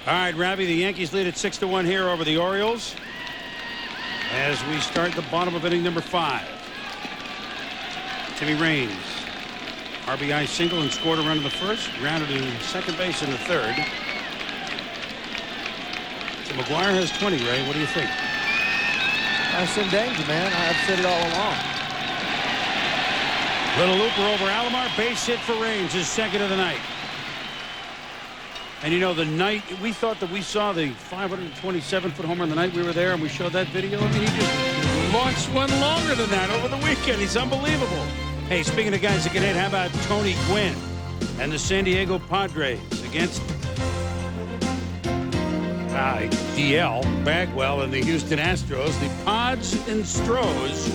All right, Ravi, the Yankees lead at 6-1 here over the Orioles as we start the bottom of inning number 5. Timmy Raines, RBI single and scored a run in the first, grounded to second base in the third. So McGuire has 20, Ray. What do you think? That's in danger, man. I've said it all along. Little looper over Alomar, base hit for Raines, his second of the night. And you know, the night we thought that we saw the 527-foot homer the night we were there and we showed that video. I mean, he just launched one longer than that over the weekend. He's unbelievable. Hey, speaking of guys that can hit, how about Tony Gwynn and the San Diego Padres against DL Bagwell and the Houston Astros? The Pods and Stros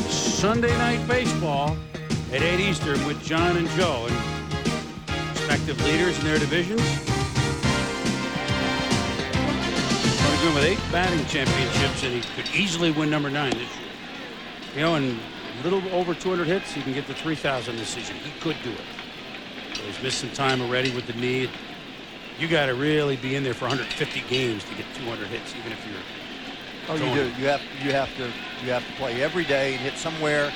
Sunday Night Baseball at 8 Eastern with John and Joe and respective leaders in their divisions. Tony Gwynn with 8 batting championships, and he could easily win number 9 this year. You know, and a little over 200 hits, he can get to 3,000 this season. He could do it. So he's missed some time already with the knee. You got to really be in there for 150 games to get 200 hits, even if you're. Oh, you do. You have to play every day and hit somewhere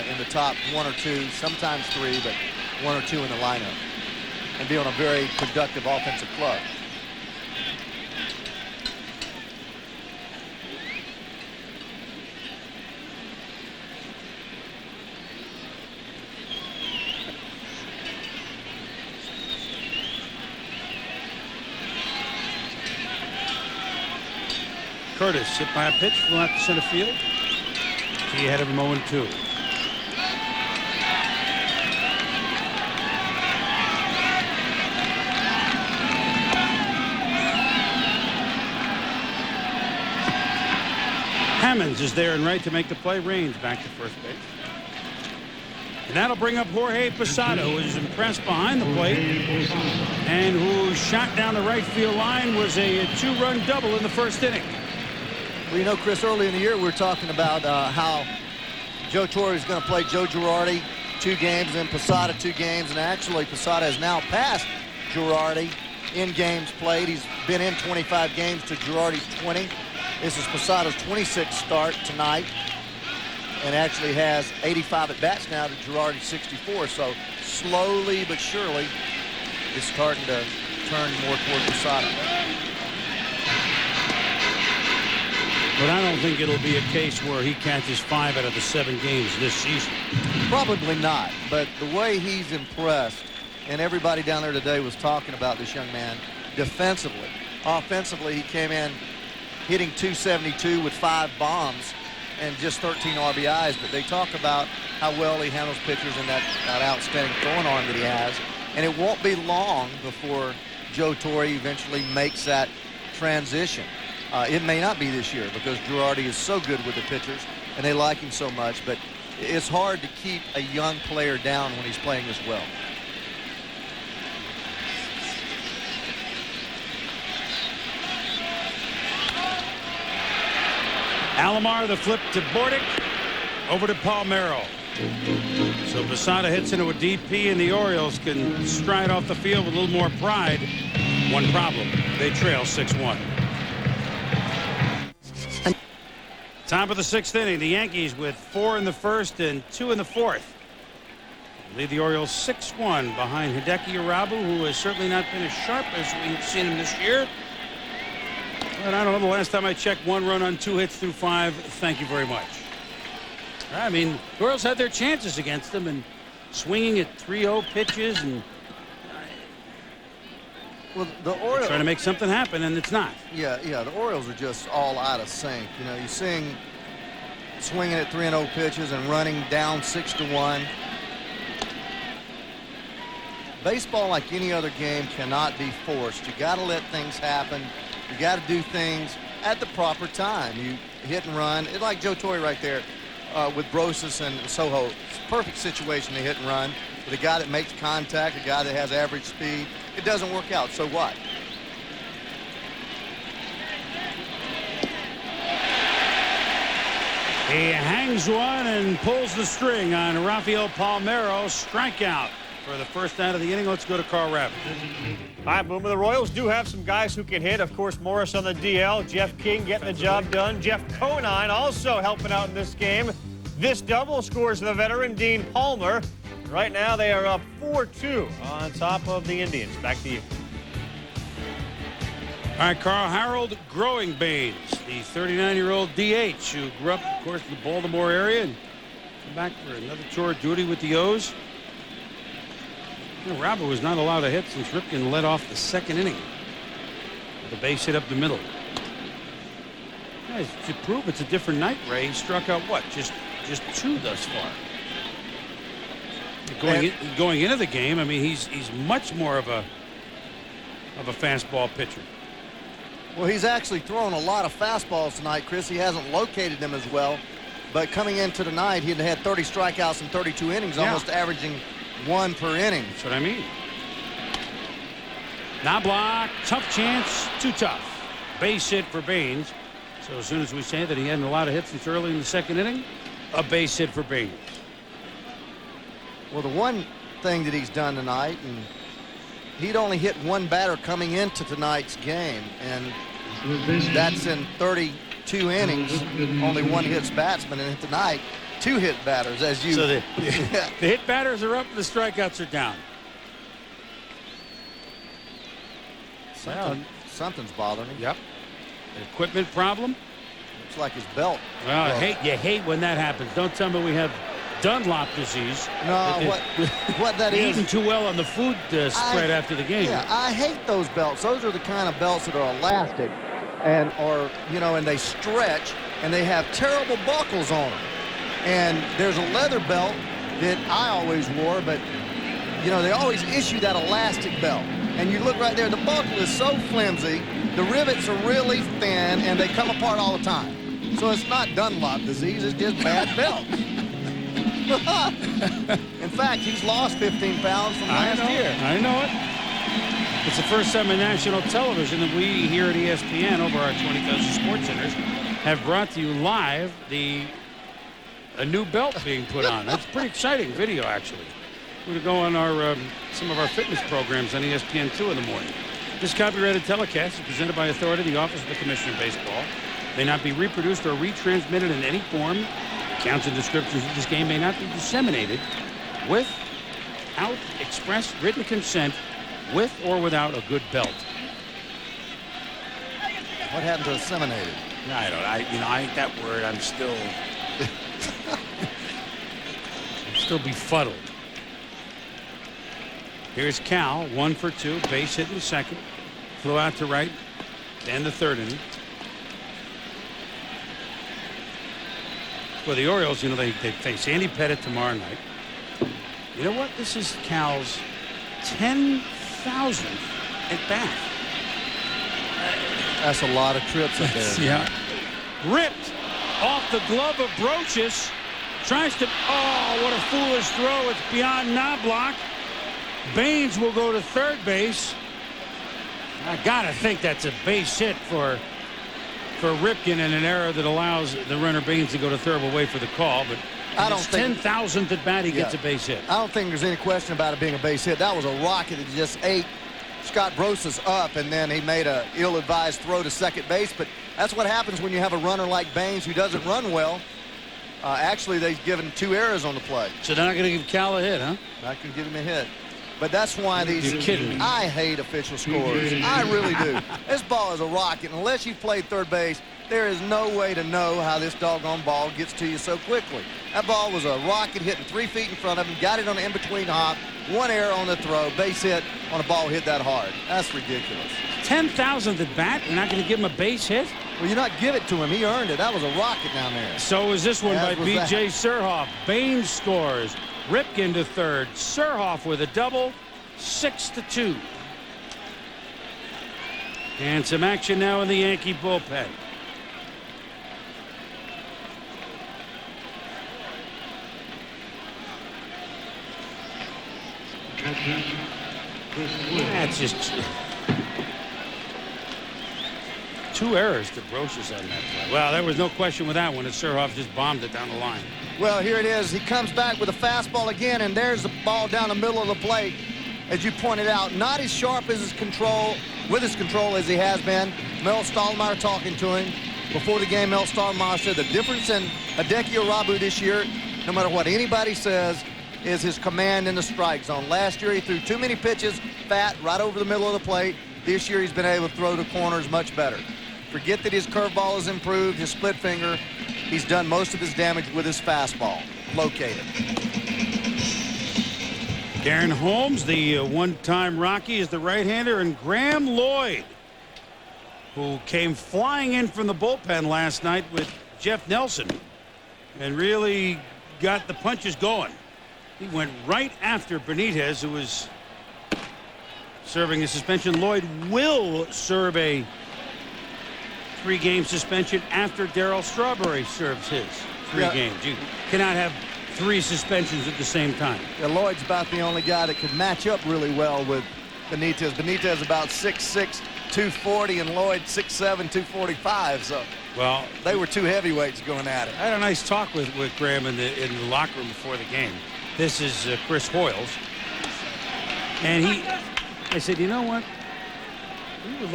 in the top 1 or 2, sometimes 3, but 1 or 2 in the lineup, and be on a very productive offensive club. Curtis hit by a pitch from left to center field. He ahead of him 0-2. Hammonds is there and right to make the play. Raines back to first base. And that'll bring up Jorge Posada, who is impressed behind the plate and who shot down the right field line. Was a 2-run double in the first inning. Well, you know, Chris, early in the year we were talking about how Joe Torre is going to play Joe Girardi 2 games and Posada 2 games, and actually Posada has now passed Girardi in games played. He's been in 25 games to Girardi's 20. This is Posada's 26th start tonight, and actually has 85 at bats now to Girardi's 64. So slowly but surely it's starting to turn more toward Posada. But I don't think it'll be a case where he catches 5 out of the 7 games this season. Probably not, but the way he's impressed, and everybody down there today was talking about this young man defensively. Offensively, he came in hitting .272 with 5 bombs and just 13 RBIs, but they talk about how well he handles pitchers and that outstanding throwing arm that he has. And it won't be long before Joe Torre eventually makes that transition. It may not be this year because Girardi is so good with the pitchers and they like him so much, but it's hard to keep a young player down when he's playing this well. Alomar, the flip to Bordick, over to Palmeiro. So Posada hits into a DP, and the Orioles can stride off the field with a little more pride. One problem, they trail 6-1. Top of the 6th inning, the Yankees with 4 in the first and 2 in the fourth. Lead the Orioles 6-1 behind Hideki Irabu, who has certainly not been as sharp as we've seen him this year. But I don't know, the last time I checked, 1 run on 2 hits through 5. Thank you very much. I mean, the Orioles had their chances against them, and swinging at 3-0 pitches and well, the Orioles trying to make something happen, and it's not. Yeah, the Orioles are just all out of sync. You know, you're seeing swinging at 3-0 pitches and running down 6-1. Baseball, like any other game, cannot be forced. You got to let things happen. You got to do things at the proper time. You hit and run. It's like Joe Torre right there with Brosas and Soho. It's a perfect situation to hit and run with a guy that makes contact, a guy that has average speed. It doesn't work out, so what? He hangs one and pulls the string on Rafael Palmeiro. Strikeout. for the first out of the inning. Let's go to Carl Rabbit. All right, Boomer, the Royals do have some guys who can hit. Of course, Morris on the DL, Jeff King getting the job done. Jeff Conine also helping out in this game. This double scores the veteran Dean Palmer. Right now, they are up 4-2 on top of the Indians. Back to you. All right, Carl, Harold Growing Baines, the 39-year-old DH who grew up, of course, in the Baltimore area and came back for another tour of duty with the O's. Robert was not allowed a hit since Ripken led off the second inning with a base hit up the middle. To prove it's a different night, Ray, he struck out what? Just 2 thus far. Going into the game, I mean, he's much more of a fastball pitcher. Well, he's actually thrown a lot of fastballs tonight, Chris. He hasn't located them as well. But coming into tonight, he had 30 strikeouts in 32 innings, almost averaging 1 per inning. That's what I mean. Knobloch, tough chance, too tough. Base hit for Baines. So as soon as we say that he hadn't a lot of hits since early in the second inning, a base hit for Baines. Well, the one thing that he's done tonight, and he'd only hit 1 batter coming into tonight's game, and that's in 32 innings. Only 1 hits batsman, and tonight 2 hit batters, as you. So the hit batters are up, and the strikeouts are down. Something's bothering him. Yep. An equipment problem. Looks like his belt. Well, you hate when that happens. Don't tell me we have Dunlop disease. No, what that is. Eating too well on the food spread after the game. Yeah, I hate those belts. Those are the kind of belts that are elastic and they stretch, and they have terrible buckles on them. And there's a leather belt that I always wore, but they always issue that elastic belt. And you look right there, the buckle is so flimsy, the rivets are really thin, and they come apart all the time. So it's not Dunlop disease, it's just bad belts. In fact, he's lost 15 pounds from last year. I know it. It's the first time on national television that we here at ESPN, over our 20,000 sports centers, have brought to you live a new belt being put on. That's pretty exciting video, actually. We're going to go on our some of our fitness programs on ESPN2 in the morning. This copyrighted telecast is presented by authority of the Office of the Commissioner of Baseball. May not be reproduced or retransmitted in any form. Accounts and descriptions of this game may not be disseminated without express written consent, with or without a good belt. What happened to disseminated? I don't. I that word. I'm still befuddled. Here's Cal, 1 for 2, base hit in the second, flew out to right, and the third inning. For the Orioles, they face Andy Pettit tomorrow night. You know what? This is Cal's 10,000th at bat. That's a lot of trips up there. Yeah. Ripped off the glove of Brochus. Tries to. Oh, what a foolish throw. It's beyond Knobloch. Baines will go to third base. I gotta think that's a base hit for Ripken in an error that allows the runner Baines to go to third. We'll wait for the call, but I don't think 10,000th at bat, he gets a base hit. I don't think there's any question about it being a base hit. That was a rocket that just ate Scott Brosas up, and then he made a ill-advised throw to second base. But that's what happens when you have a runner like Baines who doesn't run well. Actually, they've given 2 errors on the play. So they're not going to give Cal a hit, huh? Not going to give him a hit. But that's why these. You're kidding me. I hate official scores. I really do. This ball is a rocket. Unless you've played third base, there is no way to know how this doggone ball gets to you so quickly. That ball was a rocket hitting 3 feet in front of him. Got it on the in-between hop. 1 error on the throw. Base hit on a ball hit that hard. That's ridiculous. 10,000th at bat. You're not going to give him a base hit? Well, you not give it to him. He earned it. That was a rocket down there. So is this one by B.J. that. Surhoff. Baines scores. Ripken to third. Surhoff with a double. 6-2. And some action now in the Yankee bullpen. That's just. 2 errors to Brocious on that play. Well, there was no question with that one. Surhoff just bombed it down the line. Well, here it is. He comes back with a fastball again, and there's the ball down the middle of the plate. As you pointed out, not as sharp as his control as he has been. Mel Stottlemyre talking to him. Before the game, Mel Stottlemyre said the difference in Hideki Irabu this year, no matter what anybody says, is his command in the strike zone. Last year, he threw too many pitches, fat, right over the middle of the plate. This year, he's been able to throw the corners much better. Forget that his curveball has improved, his split finger. He's done most of his damage with his fastball, located. Darren Holmes, the one-time Rocky, is the right-hander, and Graham Lloyd, who came flying in from the bullpen last night with Jeff Nelson and really got the punches going. He went right after Benitez, who was serving a suspension. Lloyd will serve a 3-game suspension after Darryl Strawberry serves his 3 games. You cannot have 3 suspensions at the same time. Yeah, Lloyd's about the only guy that could match up really well with Benitez. Benitez about 6'6", 240, and Lloyd 6'7", 245. So well, they were 2 heavyweights going at it. I had a nice talk with Graham in the locker room before the game. This is Chris Hoyles, and I said, you know what?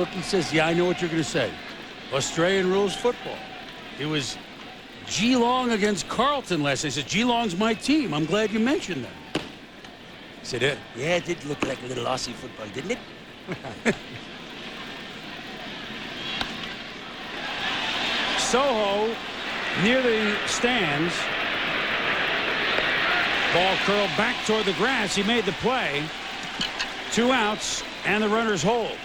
He says, yeah, I know what you're going to say. Australian rules football. It was Geelong against Carlton last night. I said, Geelong's my team. I'm glad you mentioned them. He said, yeah, it did look like a little Aussie football, didn't it? Soho near the stands. Ball curled back toward the grass. He made the play. 2 outs, and the runners hold.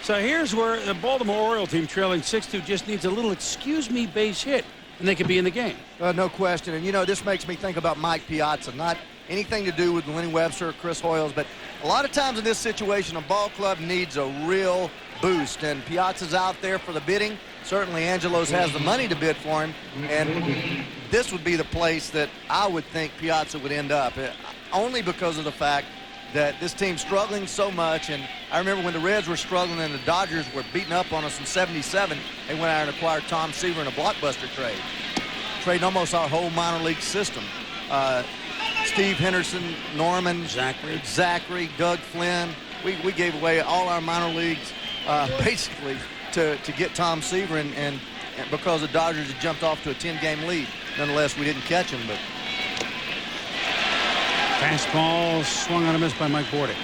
So here's where the Baltimore Oriole team, trailing 6-2, just needs a little excuse-me base hit, and they could be in the game. No question. And, you know, this makes me think about Mike Piazza. Not anything to do with Lenny Webster or Chris Hoyles, but a lot of times in this situation, a ball club needs a real boost, and Piazza's out there for the bidding. Certainly Angelos has the money to bid for him, and this would be the place that I would think Piazza would end up, only because of the fact that this team's struggling so much. And I remember when the Reds were struggling and the Dodgers were beating up on us in '77, they went out and acquired Tom Seaver in a blockbuster trade. Trading almost our whole minor league system. Steve Henderson, Norman, Zachary, Doug Flynn. We gave away all our minor leagues basically to get Tom Seaver, and because the Dodgers had jumped off to a 10-game lead. Nonetheless, we didn't catch him, but fastball swung on a miss by Mike Bordick.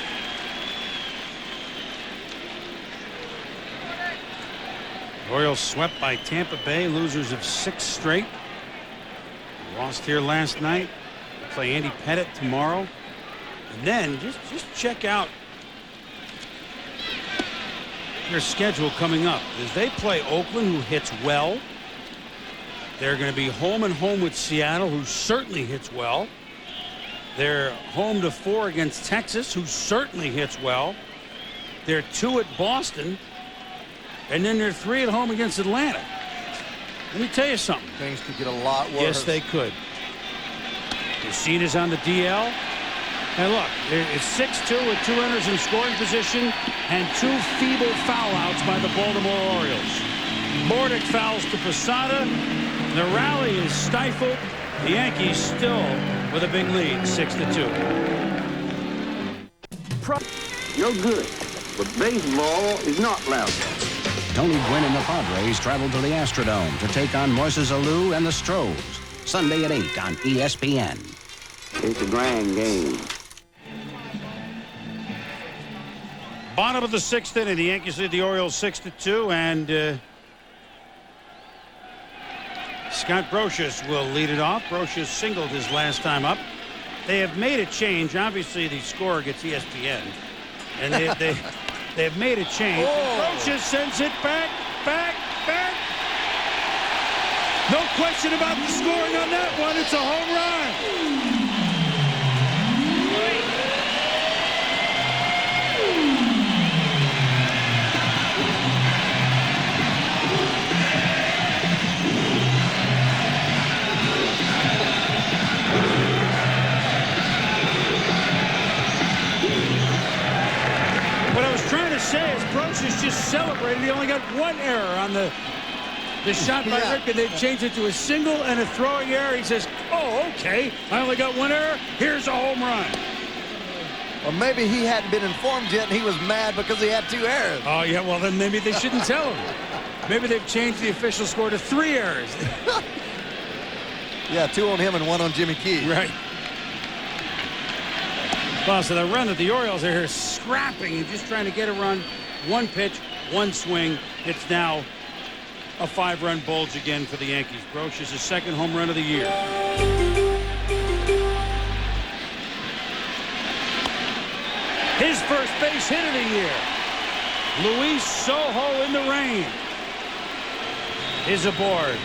Orioles swept by Tampa Bay, losers of 6 straight. Lost here last night. They play Andy Pettitte tomorrow. And then just check out their schedule coming up. As they play Oakland, who hits well. They're going to be home and home with Seattle, who certainly hits well. They're home to 4 against Texas, who certainly hits well. They're 2 at Boston, and then they're 3 at home against Atlanta. Let me tell you something. Things could get a lot worse. Yes, they could. Cecina's on the DL. And look, it's 6-2 with 2 runners in scoring position and 2 feeble foul outs by the Baltimore Orioles. Bordick fouls to Posada. The rally is stifled. The Yankees still with a big lead, 6-2. You're good, but baseball is not loud. Tony Gwynn and the Padres travel to the Astrodome to take on Moises Alou and the Stros. Sunday at 8 on ESPN. It's a grand game. Bottom of the 6th inning, the Yankees lead the Orioles 6-2, and Scott Brocious will lead it off. Brocious singled his last time up. They have made a change. Obviously, the scorer gets ESPN, and they have made a change. Brocious sends it back. No question about the scoring on that one. It's a home run. What I was trying to say is Brocious just celebrated he only got one error on the shot by Ripken. They've changed it to a single and a throwing error. He says, oh, okay, I only got one error. Here's a home run. Or maybe he hadn't been informed yet, and he was mad because he had 2 errors. Oh, yeah, well, then maybe they shouldn't tell him. Maybe they've changed the official score to 3 errors. Yeah, 2 on him and 1 on Jimmy Key. Right. Well, so the run that the Orioles are here scrapping and just trying to get a run. 1 pitch, 1 swing. It's now a 5-run bulge again for the Yankees. Grosh is his 2nd home run of the year. His first base hit of the year. Luis Sojo in the rain is aboard.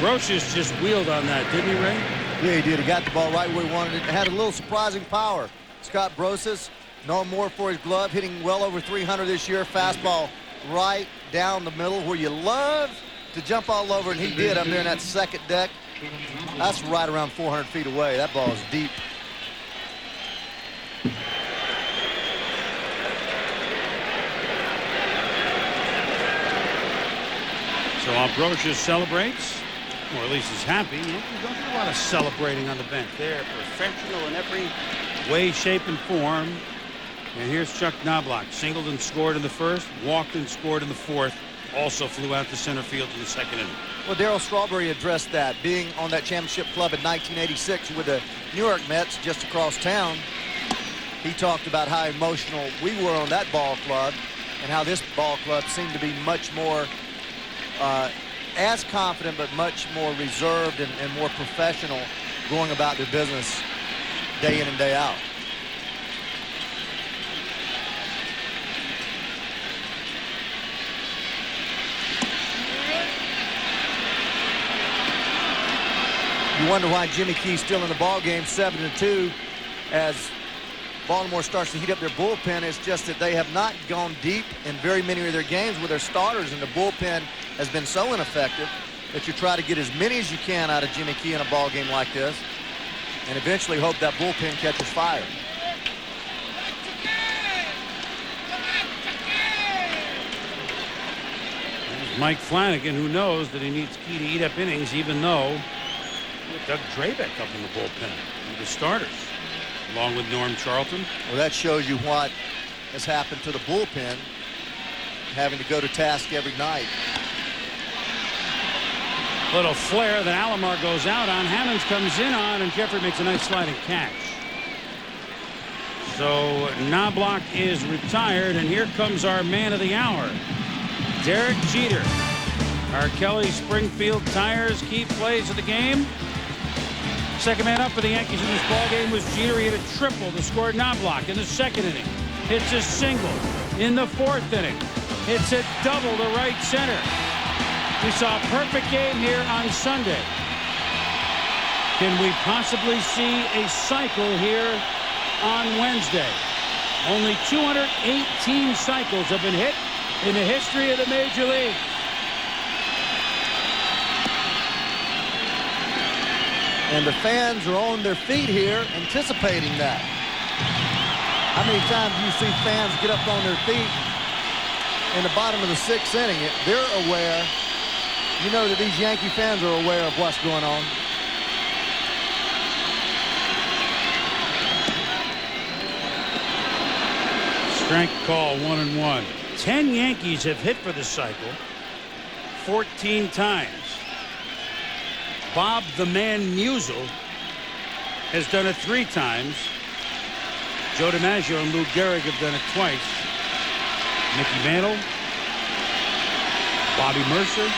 Grosh just wheeled on that, didn't he, Ray? Yeah, he did. He got the ball right where he wanted it. It had a little surprising power. Scott Brosius, no more for his glove, hitting well over 300 this year. Fastball right down the middle where you love to jump all over, and he did up there in that 2nd deck. That's right around 400 feet away. That ball is deep. So Ambrosius celebrates, or at least is happy. You don't do a lot of celebrating on the bench. They're professional in every way, shape, and form. And here's Chuck Knobloch. Singled and scored in the 1st, walked and scored in the 4th. Also flew out to center field in the 2nd inning. Well, Darryl Strawberry addressed that, being on that championship club in 1986 with the New York Mets just across town. He talked about how emotional we were on that ball club and how this ball club seemed to be much more as confident, but much more reserved and more professional going about their business day in and day out. You wonder why Jimmy Key's still in the ball game, 7-2, as Baltimore starts to heat up their bullpen. It's just that they have not gone deep in very many of their games with their starters, and the bullpen has been so ineffective that you try to get as many as you can out of Jimmy Key in a ball game like this, and eventually hope that bullpen catches fire. There's Mike Flanagan, who knows that he needs Key to eat up innings, even though Doug Drabeck up in the bullpen with the starters, along with Norm Charlton. Well, that shows you what has happened to the bullpen, having to go to task every night. Little flare that Alomar goes out on. Hammonds comes in on, and Jeffrey makes a nice sliding catch. So Knobloch is retired, and here comes our man of the hour, Derek Jeter. Our Kelly Springfield Tires key plays of the game. Second man up for the Yankees in this ball game was Jeter. He hit a triple to score Knobloch in the 2nd inning. Hits a single in the 4th inning. Hits a double to right center. We saw a perfect game here on Sunday. Can we possibly see a cycle here on Wednesday? Only 218 cycles have been hit in the history of the Major League. And the fans are on their feet here anticipating that. How many times do you see fans get up on their feet in the bottom of the 6th inning? They're aware. You know that these Yankee fans are aware of what's going on. Strike call, 1-1. 10 Yankees have hit for the cycle 14 times. Bob the Man Musial has done it 3 times. Joe DiMaggio and Lou Gehrig have done it twice. Mickey Mantle, Bobby Mercer,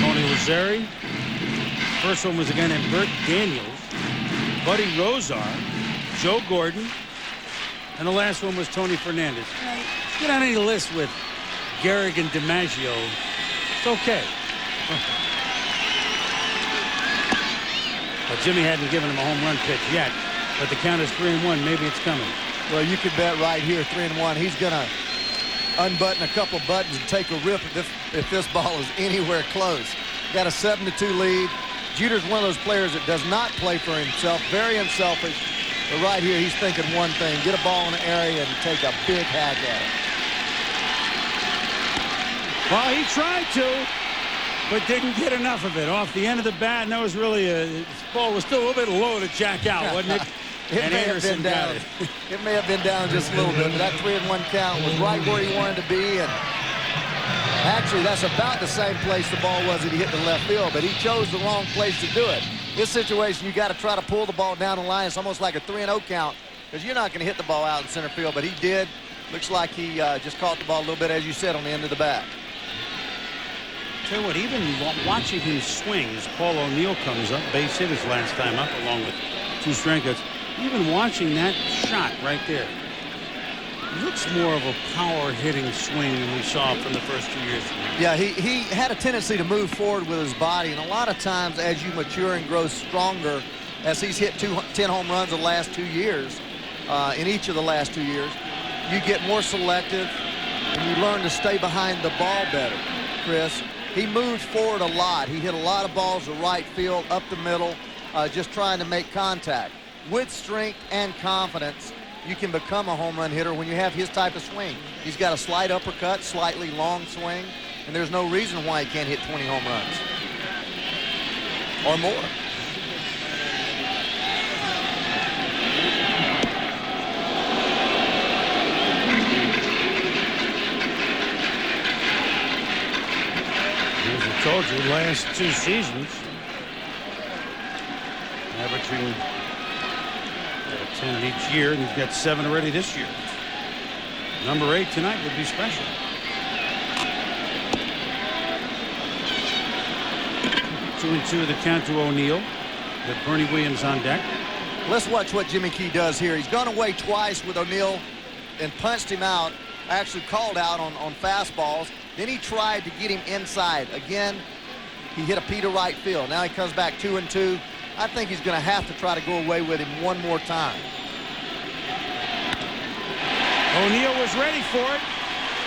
Tony Lazzari. First one was a guy named Bert Daniels, Buddy Rozar, Joe Gordon, and the last one was Tony Fernandez. Get on any list with Gehrig and DiMaggio, it's okay. But Jimmy hadn't given him a home run pitch yet, but the count is 3-1. Maybe it's coming. Well, you can bet right here, 3-1. He's going to unbutton a couple buttons and take a rip if this ball is anywhere close. Got a 7-2 lead. Jeter's one of those players that does not play for himself, very unselfish, But right here, he's thinking one thing: get a ball in the area and take a big hack at it. Well, he tried to, but didn't get enough of it off the end of the bat. And that was really his ball was still a little bit low to jack out, wasn't it? It may have been down. It may have been down just a little bit, but that 3-1 count was right where he wanted to be. And actually, that's about the same place the ball was that he hit the left field, but he chose the wrong place to do it. This situation, you got to try to pull the ball down the line. It's almost like a 3-0 count because you're not going to hit the ball out in center field, but he did. Looks like he just caught the ball a little bit, as you said, on the end of the bat. Tell you what, even watching him swing as Paul O'Neill comes up, base hit his last time up along with 2 strikeouts. Even watching that shot right there, looks more of a power hitting swing than we saw from the first 2 years. Yeah, he had a tendency to move forward with his body, and a lot of times as you mature and grow stronger, as he's hit 10 home runs the last 2 years, in each of the last 2 years, you get more selective and you learn to stay behind the ball better, Chris. He moved forward a lot. He hit a lot of balls to right field, up the middle, just trying to make contact. With strength and confidence, you can become a home run hitter when you have his type of swing. He's got a slight uppercut, slightly long swing, and there's no reason why he can't hit 20 home runs or more. As I told you, last 2 seasons, averaging 10 each year, and he's got 7 already this year. Number 8 tonight would be special. 2-2 the count to O'Neill with Bernie Williams on deck. Let's watch what Jimmy Key does here. He's gone away twice with O'Neill and punched him out, actually called out on fastballs. Then he tried to get him inside. Again, he hit a P to right field. Now he comes back 2-2. I think he's going to have to try to go away with him one more time. O'Neill was ready for it.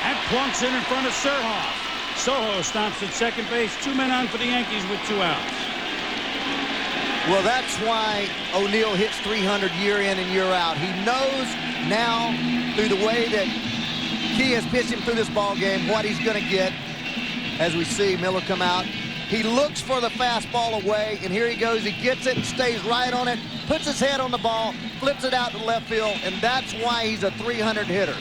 That plunks in front of Surhoff. Soho stops at second base. 2 men on for the Yankees with 2 outs. Well, that's why O'Neill hits 300 year in and year out. He knows now through the way that Key has pitched him through this ball game what he's going to get. As we see Miller come out, he looks for the fastball away, and here he goes. He gets it and stays right on it, puts his head on the ball, flips it out to left field, and that's why he's a 300 hitter.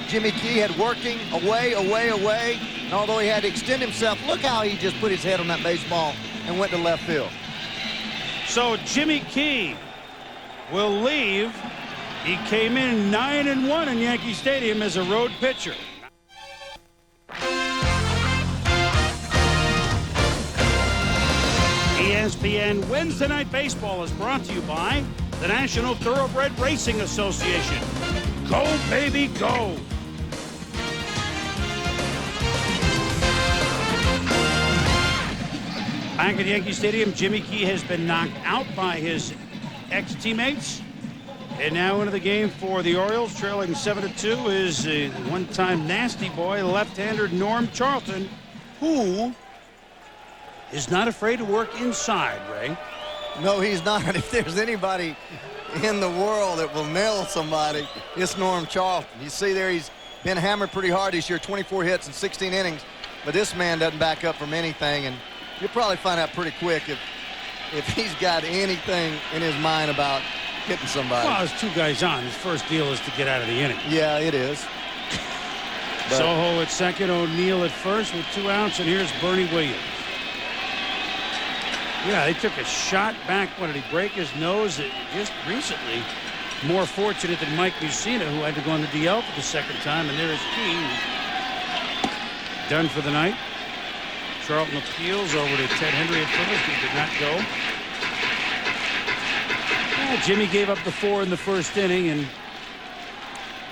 Jimmy Key had working away, and although he had to extend himself, look how he just put his head on that baseball and went to left field. So Jimmy Key will leave. He came in 9-1 in Yankee Stadium as a road pitcher. ESPN Wednesday Night Baseball is brought to you by the National Thoroughbred Racing Association. Go, baby, go. Back at Yankee Stadium, Jimmy Key has been knocked out by his ex-teammates. And now into the game for the Orioles, trailing 7-2, is a one-time nasty boy, left-hander Norm Charlton, who is not afraid to work inside, Ray. No, he's not. If there's anybody in the world that will nail somebody, it's Norm Charlton. You see there, he's been hammered pretty hard this year, 24 hits in 16 innings. But this man doesn't back up from anything, and you'll probably find out pretty quick if he's got anything in his mind about hitting somebody. Well, there's 2 guys on. His first deal is to get out of the inning. Yeah, it is. But Soho at second, O'Neill at first with 2 outs, and here's Bernie Williams. Yeah, they took a shot back. What, did he break his nose? Just recently, more fortunate than Mike Mussina, who had to go on the DL for the second time, and there's Key, done for the night. Charlton appeals over to Ted Hendry at first. He did not go. Jimmy gave up the 4 in the first inning and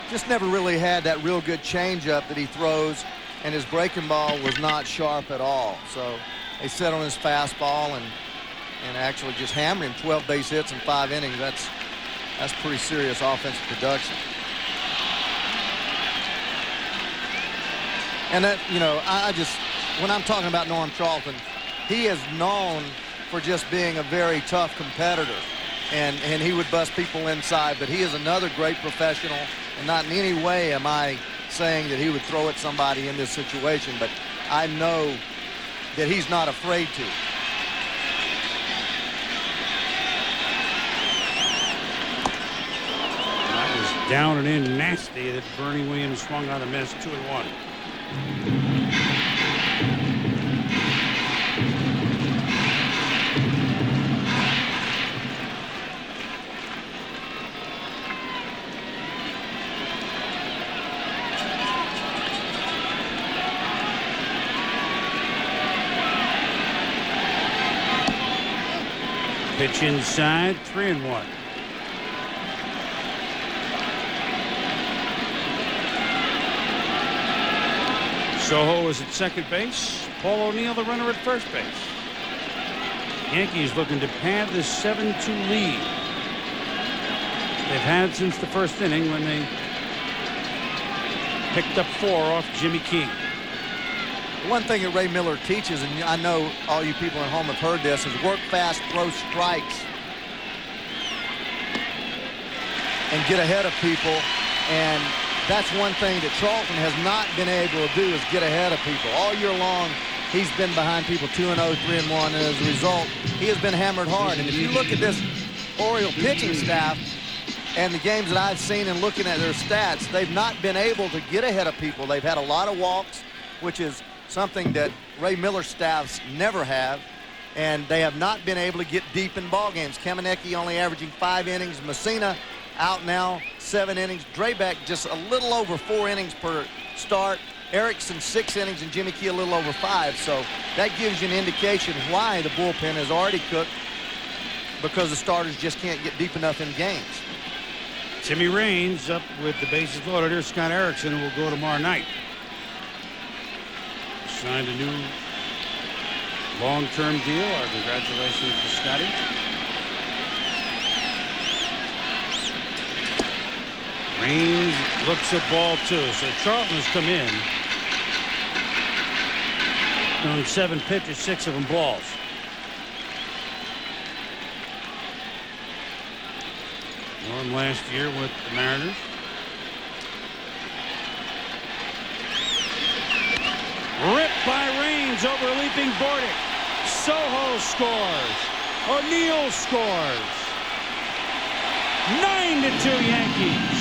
just never really had that real good changeup that he throws, and his breaking ball was not sharp at all. So they set on his fastball and actually just hammered him. 12 base hits in 5 innings. That's pretty serious offensive production. And that, you know, when I'm talking about Norm Charlton, he is known for just being a very tough competitor. and he would bust people inside. But he is another great professional, and not in any way am I saying that he would throw at somebody in this situation, but I know that he's not afraid to. That was down and in nasty that Bernie Williams swung on a miss. 2-1. Pitch inside, 3-1. Soho is at second base. Paul O'Neill, the runner, at first base. Yankees looking to pad this 7-2 lead they've had since the first inning when they picked up 4 off Jimmy King. One thing that Ray Miller teaches, and I know all you people at home have heard this, is work fast, throw strikes, and get ahead of people. And that's one thing that Charlton has not been able to do, is get ahead of people. All year long, he's been behind people 2-0, 3-1, and as a result, he has been hammered hard. And if you look at this Oriole pitching staff and the games that I've seen and looking at their stats, they've not been able to get ahead of people. They've had a lot of walks, which is something that Ray Miller's staffs never have, and they have not been able to get deep in ball games. Kamenecki only averaging 5 innings. Messina out now 7 innings. Drabek just a little over 4 innings per start. Erickson 6 innings, and Jimmy Key a little over 5. So that gives you an indication why the bullpen is already cooked, because the starters just can't get deep enough in games. Timmy Raines up with the bases loaded. Here's Scott Erickson, who will go tomorrow night. Signed a new long-term deal. Our congratulations to Scotty. Raines looks at ball 2. So Charlton has come in, throwing 7 pitches, 6 of them balls. Won last year with the Mariners. Ripped by Raines over leaping Bordick. Soho scores. O'Neill scores. 9-2 Yankees.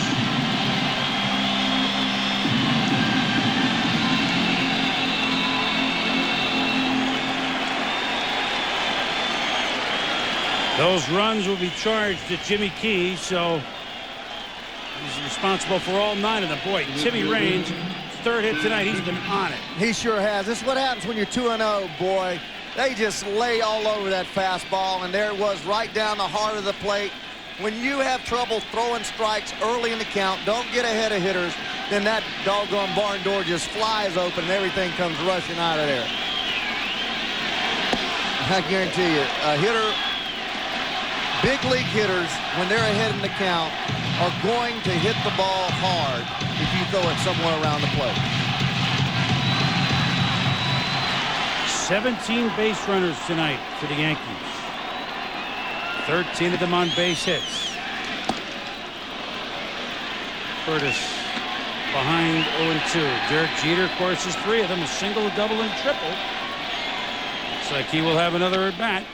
Those runs will be charged to Jimmy Key, so he's responsible for all 9 of them. Boy, Timmy Raines, 3rd hit tonight. He's been on it. He sure has. This is what happens when you're 2-0, boy. They just lay all over that fastball, and there it was right down the heart of the plate. When you have trouble throwing strikes early in the count, don't get ahead of hitters, then that doggone barn door just flies open and everything comes rushing out of there. I guarantee you, a hitter, big league hitters, when they're ahead in the count, are going to hit the ball hard if you throw it somewhere around the plate. 17 base runners tonight for the Yankees. 13 of them on base hits. Curtis behind 0-2. Derek Jeter, of course, is 3 of them, a single, a double, and triple. Looks like he will have another at bat.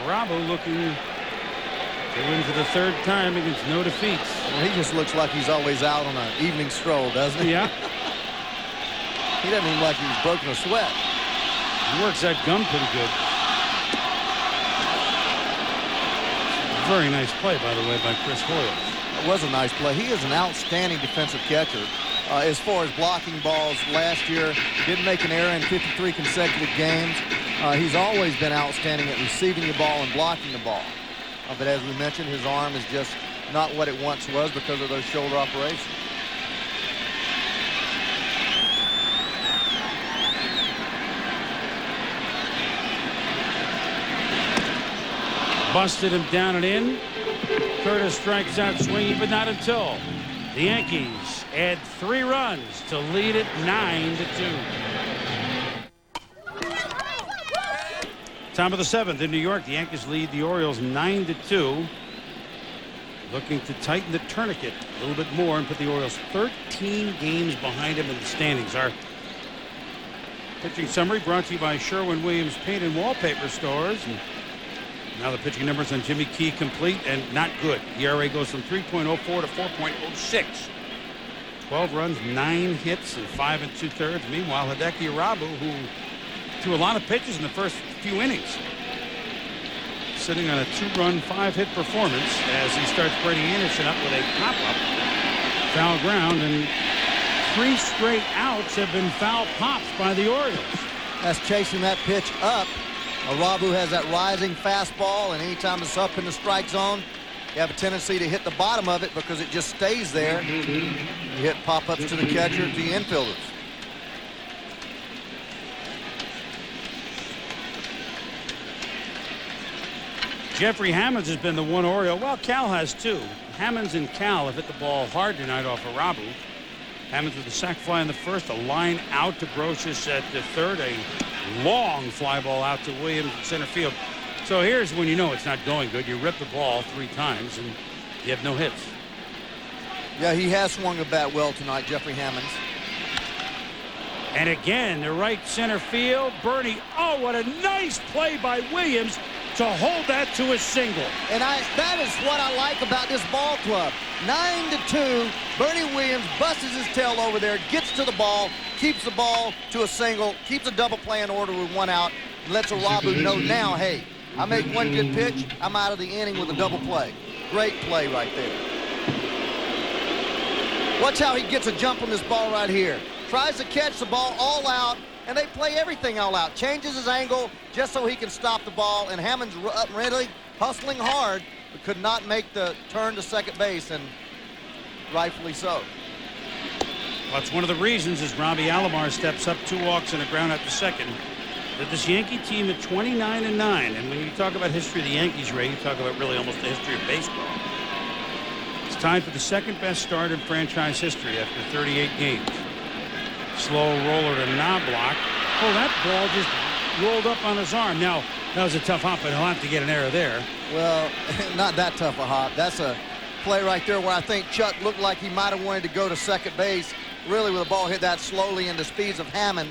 Bravo looking to win for the 3rd time against no defeats. Well, he just looks like he's always out on an evening stroll, doesn't he? Yeah. He doesn't even like he's broken a sweat. He works that gun pretty good. Very nice play, by the way, by Chris Hoyle. It was a nice play. He is an outstanding defensive catcher. As far as blocking balls, last year didn't make an error in 53 consecutive games. He's always been outstanding at receiving the ball and blocking the ball. But as we mentioned, his arm is just not what it once was because of those shoulder operations. Busted him down and in. Curtis strikes out swinging, but not until the Yankees add 3 runs to lead it 9-2. Top of the 7th in New York. The Yankees lead the Orioles 9-2. looking to tighten the tourniquet a little bit more and put the Orioles 13 games behind him in the standings. Our pitching summary brought to you by Sherwin-Williams Paint and Wallpaper Stores. And now the pitching numbers on Jimmy Key complete and not good. ERA goes from 3.04 to 4.06. 12 runs, 9 hits, and 5 2/3. Meanwhile, Hideki Irabu, who threw a lot of pitches in the first few innings, sitting on a 2-run, 5-hit performance as he starts Brady Anderson up with a pop-up. Foul ground, and 3 straight outs have been foul pops by the Orioles. That's chasing that pitch up. Irabu has that rising fastball, and anytime it's up in the strike zone, you have a tendency to hit the bottom of it because it just stays there. You hit pop-ups to the catcher, to the infielders. Jeffrey Hammonds has been the one Oriole. Well, Cal has too. Hammonds and Cal have hit the ball hard tonight off Irabu. Hammonds with a sac fly in the first, a line out to Brocious at the third, a long fly ball out to Williams in center field. So here's when you know it's not going good. You rip the ball 3 times and you have no hits. Yeah, he has swung the bat well tonight, Jeffrey Hammonds. And again, the right center field. Bernie, oh, what a nice play by Williams to hold that to a single. And that is what I like about this ball club. 9-2, Bernie Williams busts his tail over there, gets to the ball, keeps the ball to a single, keeps a double play in order with 1 out, and lets Irabu know now, hey, I make 1 good pitch, I'm out of the inning with a double play. Great play right there. Watch how he gets a jump on this ball right here. Tries to catch the ball all out, and they play everything all out. Changes his angle just so he can stop the ball, and Hammond's really hustling hard, but could not make the turn to second base, and rightfully so. Well, that's one of the reasons as Robbie Alomar steps up, 2 walks and a ground out to second, that this Yankee team at 29-9, and when you talk about history of the Yankees, Ray, you talk about really almost the history of baseball. It's tied for the 2nd best start in franchise history after 38 games. Slow roller to Knobloch. Oh, that ball just rolled up on his arm. Now, that was a tough hop, but he'll have to get an error there. Well, not that tough a hop. That's a play right there where I think Chuck looked like he might have wanted to go to second base. Really, with the ball hit that slowly and the speed of Hammond,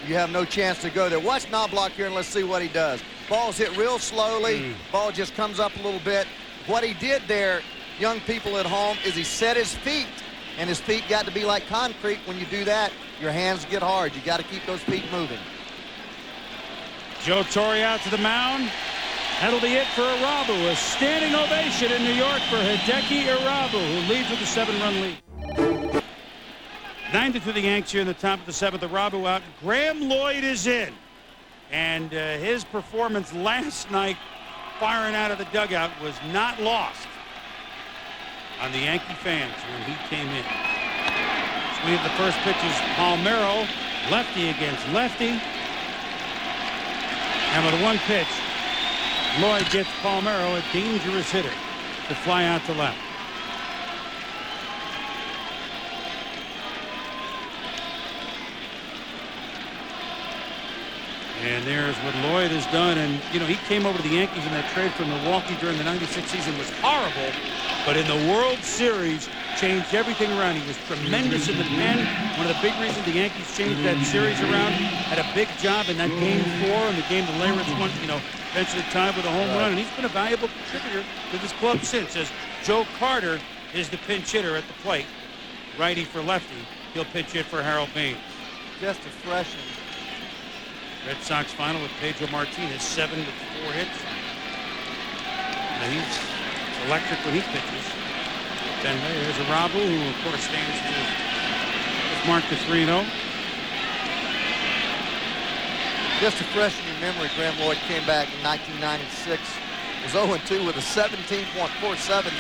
you have no chance to go there. Watch Knobloch here and let's see what he does. Ball's hit real slowly. Ball just comes up a little bit. What he did there, young people at home, is he set his feet. And his feet got to be like concrete. When you do that, your hands get hard. You got to keep those feet moving. Joe Torre out to the mound. That'll be it for Irabu. A standing ovation in New York for Hideki Irabu, who leads with a 7-run lead. 9-2 the Yanks here in the top of the 7th. Irabu out. Graham Lloyd is in. And his performance last night, firing out of the dugout, was not lost on the Yankee fans when he came in. Swing of the first pitch is Palmeiro, lefty against lefty. And with 1 pitch, Lloyd gets Palmeiro, a dangerous hitter, to fly out to left. And there's what Lloyd has done. And, you know, he came over to the Yankees in that trade from Milwaukee during the '96 season, was horrible. But in the World Series, changed everything around. He was tremendous in the pen. One of the big reasons the Yankees changed that series around. Had a big job in that Game 4 and the game the Leyritz won, you know, eventually tied with a home run. And he's been a valuable contributor to this club since. As Joe Carter is the pinch hitter at the plate. Righty for lefty. He'll pinch hit for Harold Baines. Just a freshman. Red Sox final with Pedro Martinez, 7 with 4 hits. Now he's electric when he pitches. Then there's Irabu, who of course stands to mark the 3-0. Just a freshman in memory, Graham Lloyd came back in 1996. Was 0-2 with a 17.47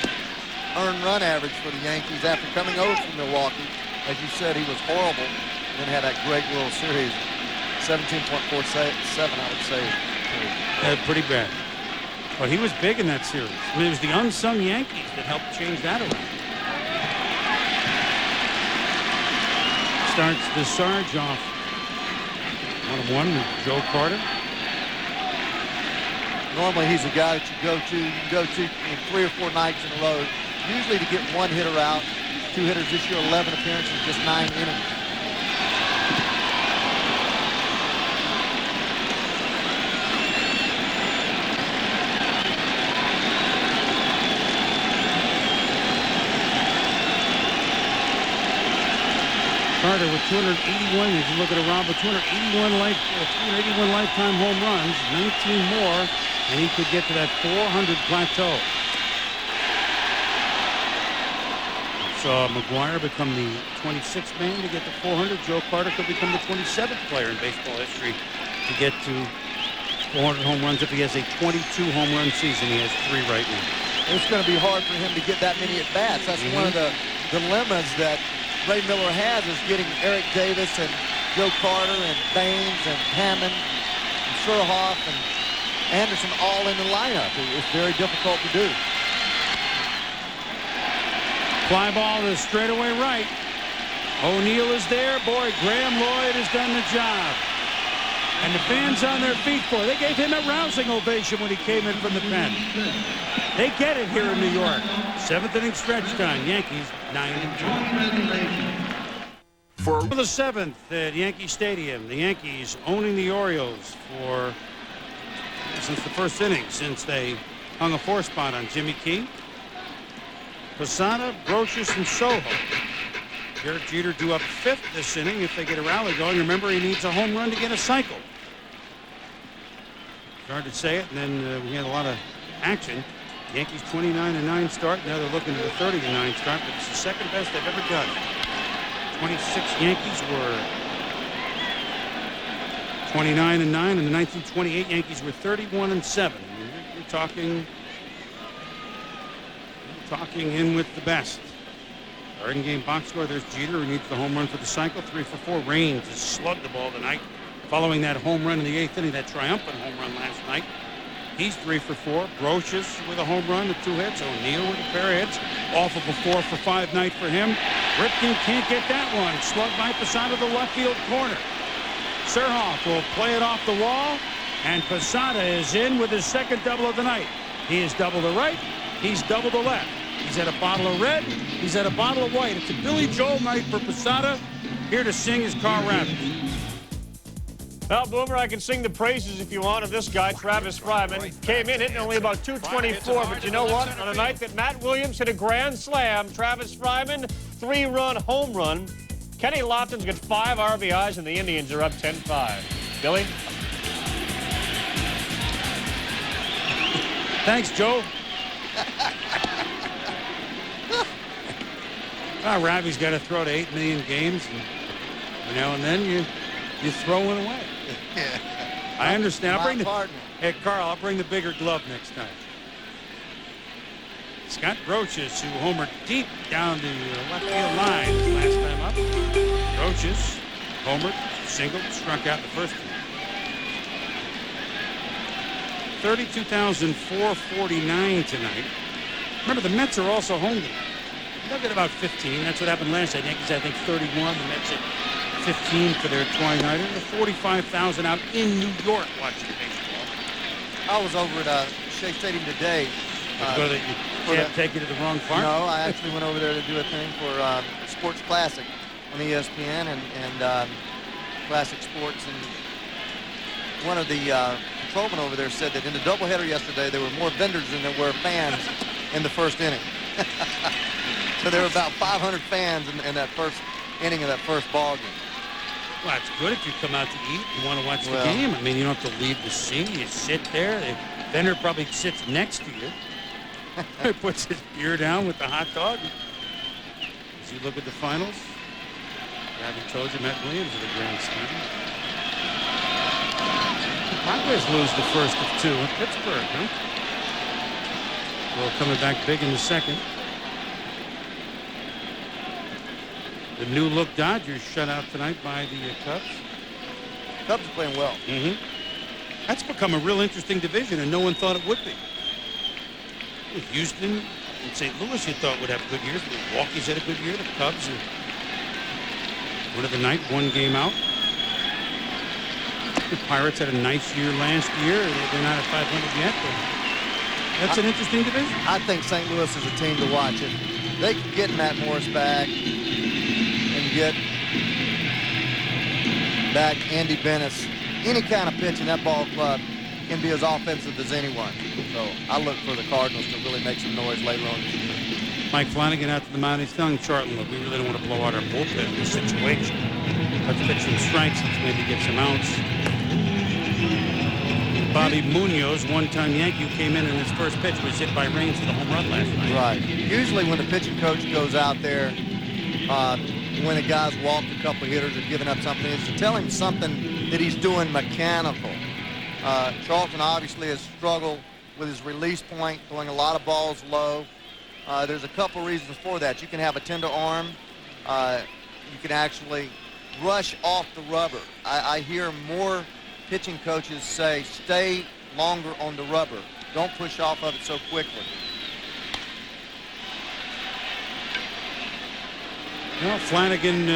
earned run average for the Yankees after coming over from Milwaukee. As you said, he was horrible, and then had that great World Series. 17.47, I would say. Pretty bad. But he was big in that series. I mean, it was the unsung Yankees that helped change that around. Starts the Sarge off 1-1 with Joe Carter. Normally he's a guy that you can go to in 3 or 4 nights in a row, usually to get 1 hitter out. 2 hitters this year, 11 appearances, just 9 innings. Carter with 281. If you look at Rob with 281 lifetime home runs, 19 more, and he could get to that 400 plateau. Saw McGuire become the 26th man to get to 400. Joe Carter could become the 27th player in baseball history to get to 400 home runs if he has a 22 home run season. He has 3 right now. It's going to be hard for him to get that many at bats. That's one of the dilemmas that Ray Miller has, is getting Eric Davis and Joe Carter and Baines and Hammond and Surhoff and Anderson all in the lineup. It's very difficult to do. Fly ball to straightaway right. O'Neill is there. Boy, Graham Lloyd has done the job. And the fans on their feet for it. They gave him a rousing ovation when he came in from the pen. They get it here in New York. 7th inning stretch time. Yankees 9-2. For the 7th at Yankee Stadium, the Yankees owning the Orioles since the first inning, since they hung a 4 spot on Jimmy Key. Posada, Brocious, and Soho. Derek Jeter due up 5th this inning if they get a rally going. Remember, he needs a home run to get a cycle. Hard to say it, and then we had a lot of action. Yankees 29-9 start. Now they're looking at a 30-9 start, but it's the second best they've ever done. 26 Yankees were 29-9, and the 1928 Yankees were 31-7. You're talking in with the best. Our in-game box score, there's Jeter, who needs the home run for the cycle. 3 for 4. Raines has slugged the ball tonight, following that home run in the 8th inning, that triumphant home run last night. He's 3 for 4. Brocious with a home run with 2 hits. O'Neill with a pair of hits. Off of a 4 for 5 night for him. Ripken can't get that one. Slugged by Posada to the left field corner. Surhoff will play it off the wall, and Posada is in with his 2nd double of the night. He is double to right. He's double to left. He's had a bottle of red. He's had a bottle of white. It's a Billy Joel night for Posada. Here to sing is Carl Ravitch. Well, Boomer, I can sing the praises if you want of this guy, Travis Fryman. Came in hitting only about 224, but you know what? On a night that Matt Williams hit a grand slam, Travis Fryman, 3-run home run. Kenny Lofton's got 5 RBIs, and the Indians are up 10-5. Billy? Thanks, Joe. Ravi's got to throw to 8 million games, and now and then you throw one away. I understand. Hey, Carl, I'll bring the bigger glove next time. Scott Brocious, who homered deep down the left field line last time up. Brocious homered, singled, struck out in the first inning. 32,449 tonight. Remember, the Mets are also home tonight. They'll get about 15. That's what happened last night. Yankees, I think, 31. The Mets at 15 for their 29er. 45,000 out in New York watching baseball. I was over at Shea Stadium today. You can't take you to the wrong park? No, I actually went over there to do a thing for Sports Classic on ESPN and Classic Sports. And one of the patrolmen over there said that in the doubleheader yesterday, there were more vendors than there were fans in the first inning. So there were about 500 fans in that first inning of that first ball game. Well, it's good if you come out to eat and want to watch the game. I mean, you don't have to leave the seat. You sit there. The vendor probably sits next to you. He puts his beer down with the hot dog. As you look at the finals, I told you, Matt Williams at the grand slam. The Padres lose the first of 2 in Pittsburgh, huh? Well, coming back big in the second. The new look Dodgers shut out tonight by the Cubs. Cubs are playing well. Mm-hmm. That's become a real interesting division, and no one thought it would be. Houston and St. Louis, you thought would have good years. Milwaukee's had a good year. The Cubs are one of the night, 1 game out. The Pirates had a nice year last year. They're not at 500 yet, but that's an interesting division. I think St. Louis is a team to watch. If they can get Matt Morris back and get back Andy Bennis, any kind of pitch in that ball club can be as offensive as anyone. So I look for the Cardinals to really make some noise later on this year. Mike Flanagan out to the mound. He's telling Charlton, look, we really don't want to blow out our bullpen in this situation. Let's pitch some strikes. Let's maybe get some outs. Bobby Munoz, one-time Yankee, who came in and his first pitch was hit by Raines for the home run last night. Right. Usually when the pitching coach goes out there, when a guy's walked a couple hitters or given up something, it's to tell him something that he's doing mechanical. Charlton obviously has struggled with his release point, throwing a lot of balls low. There's a couple reasons for that. You can have a tender arm. You can actually rush off the rubber. I hear more pitching coaches say, stay longer on the rubber. Don't push off of it so quickly. Well, Flanagan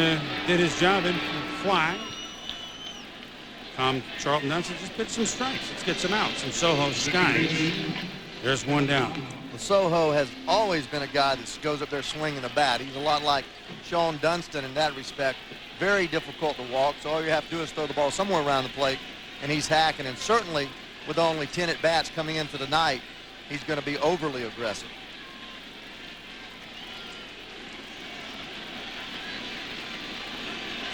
did his job in fly. Calm Charlton down, so just pitch some strikes. Let's get some outs. And Soho skies. There's one down. Well, Soho has always been a guy that goes up there swinging the bat. He's a lot like Sean Dunston in that respect. Very difficult to walk, so all you have to do is throw the ball somewhere around the plate, and he's hacking. And certainly, with only 10 at-bats coming into the night, he's going to be overly aggressive.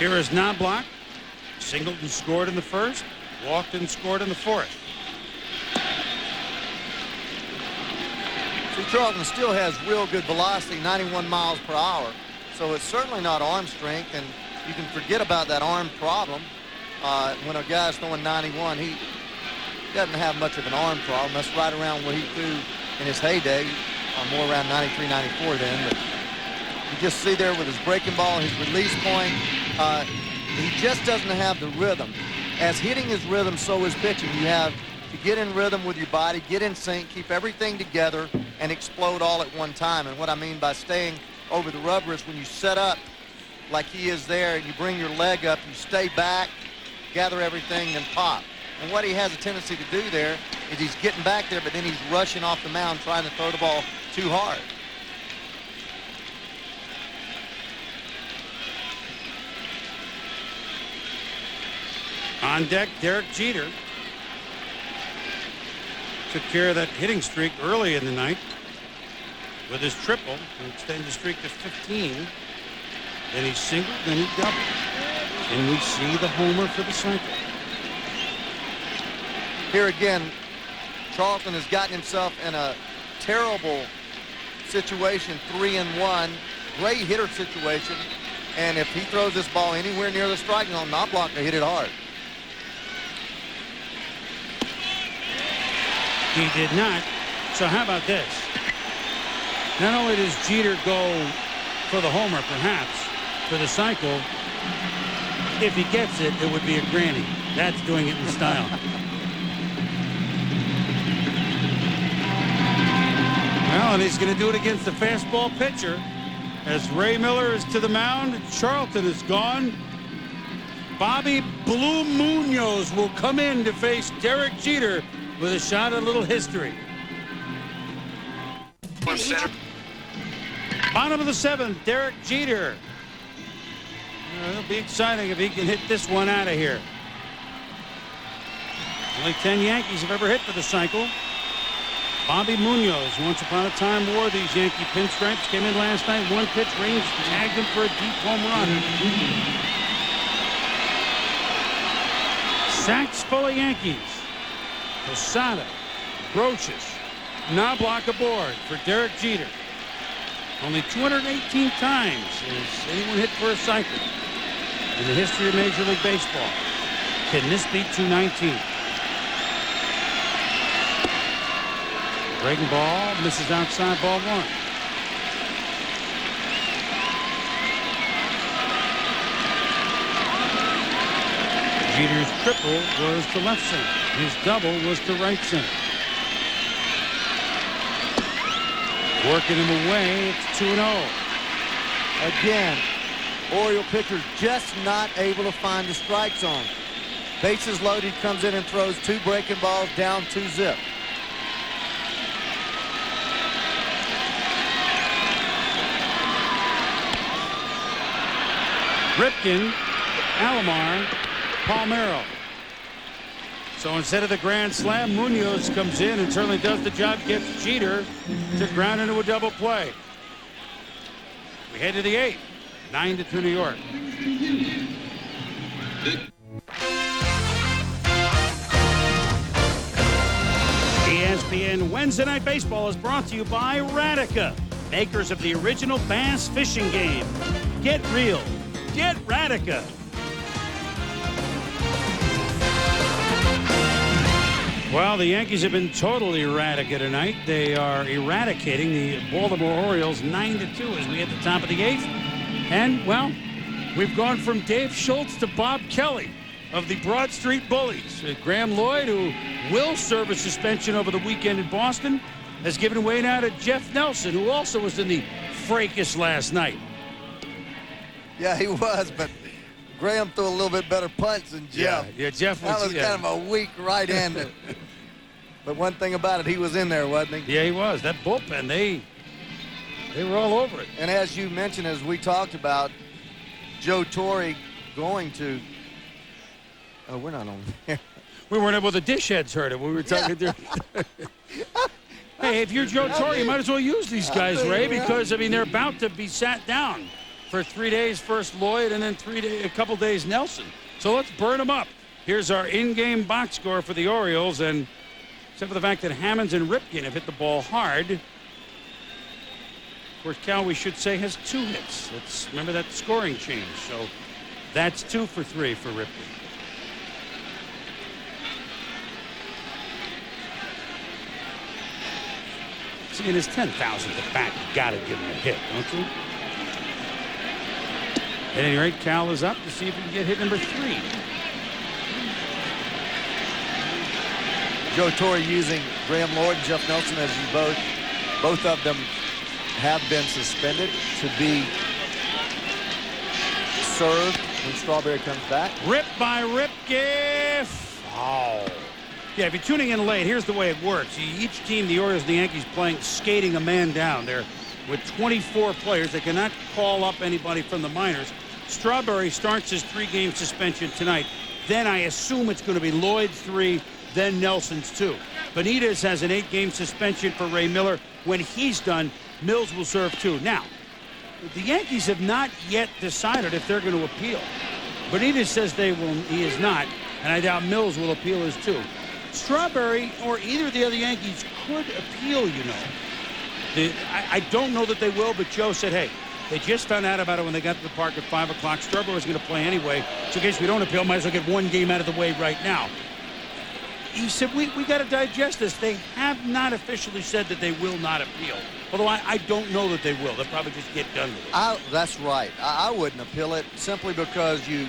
Here is Knobloch. Singled and scored in the first. Walked and scored in the fourth. See, Charlton still has real good velocity, 91 miles per hour. So it's certainly not arm strength, and you can forget about that arm problem. When a guy's throwing 91, he doesn't have much of an arm problem. That's right around what he threw in his heyday, more around 93, 94 then. But you just see there with his breaking ball, his release point, he just doesn't have the rhythm. As hitting is rhythm, so is pitching. You have to get in rhythm with your body, get in sync, keep everything together, and explode all at one time. And what I mean by staying over the rubber is when you set up like he is there and you bring your leg up, you stay back, gather everything, and pop. And what he has a tendency to do there is he's getting back there, but then he's rushing off the mound trying to throw the ball too hard. On deck, Derek Jeter took care of that hitting streak early in the night with his triple to extend the streak to 15. Then he singled, then he doubled. And we see the homer for the cycle. Here again, Charlton has gotten himself in a terrible situation, 3-1, great hitter situation. And if he throws this ball anywhere near the striking zone, Knobloch will hit it hard. He did not. So how about this? Not only does Jeter go for the homer, perhaps, for the cycle, if he gets it, it would be a granny. That's doing it in style. Well, and he's going to do it against the fastball pitcher. As Ray Miller is to the mound, Charlton is gone. Bobby Blue Munoz will come in to face Derek Jeter with a shot at a little history. Bottom of the seventh, Derek Jeter. It'll be exciting if he can hit this one out of here. Only 10 Yankees have ever hit for the cycle. Bobby Munoz, once upon a time, wore these Yankee pinstripes. Came in last night, one pitch, Raines tagged him for a deep home run. Sacks full of Yankees. Posada, Brochus, Knobloch aboard for Derek Jeter. Only 218 times has anyone hit for a cycle in the history of Major League Baseball. Can this beat 219? Breaking ball, misses outside, ball one. Jeter's triple was to left center. His double was to right center. Working him away, it's 2-0. Again, Oriole pitchers just not able to find the strike zone. Bases loaded, comes in and throws 2 breaking balls, down 2-zip. Ripken, Alomar, Palmeiro. So instead of the grand slam, Munoz comes in and certainly does the job, gets Jeter to ground into a double play. We head to the 8th, 9-2 New York. ESPN Wednesday Night Baseball is brought to you by Radica, makers of the original bass fishing game. Get real. Get Radica. Well, the Yankees have been totally Radica tonight. They are eradicating the Baltimore Orioles 9-2 as we hit the top of the 8th. And, well, we've gone from Dave Schultz to Bob Kelly of the Broad Street Bullies. Graham Lloyd, who will serve a suspension over the weekend in Boston, has given way now to Jeff Nelson, who also was in the fracas last night. Yeah, he was, but Graham threw a little bit better punch than Jeff. Yeah, Jeff was, that was kind of a weak right-handed. But one thing about it, he was in there, wasn't he? Yeah, he was. That bullpen, they were all over it. And as you mentioned, as we talked about, Joe Torre going to. Oh, we're not on there. We weren't able. The dish heads heard it. We were talking to. Hey, if you're Joe Torre, you might as well use these guys, Ray, because I mean they're about to be sat down for 3 days. First Lloyd, and then a couple days Nelson. So let's burn them up. Here's our in-game box score for the Orioles, and except for the fact that Hammonds and Ripken have hit the ball hard. Of course, Cal, we should say, has 2 hits. Let's remember that scoring change. So that's 2 for 3 for Ripken. See, in his 10,000th at bat, you got to give him a hit, don't you? At any rate, Cal is up to see if he can get hit number 3. Joe Torre using Graham Lloyd and Jeff Nelson, as you both of them have been suspended to be served when Strawberry comes back. Ripped by Ripken. Oh. Yeah, if you're tuning in late, here's the way it works. Each team, the Orioles and the Yankees, playing skating a man down. They're with 24 players. They cannot call up anybody from the minors. Strawberry starts his 3-game suspension tonight. Then I assume it's going to be Lloyd's 3, then Nelson's 2. Benitez has an 8-game suspension for Ray Miller. When he's done, Mills will serve 2. Now, the Yankees have not yet decided if they're going to appeal. Benitez says they will. He is not, and I doubt Mills will appeal his 2. Strawberry or either of the other Yankees could appeal, you know. I don't know that they will, but Joe said, hey, they just found out about it when they got to the park at 5 o'clock. Strawberry was going to play anyway, so in case we don't appeal, might as well get 1 game out of the way right now. He said, we got to digest this. They have not officially said that they will not appeal, although I don't know that they will. They'll probably just get done with it. That's right. I wouldn't appeal it simply because you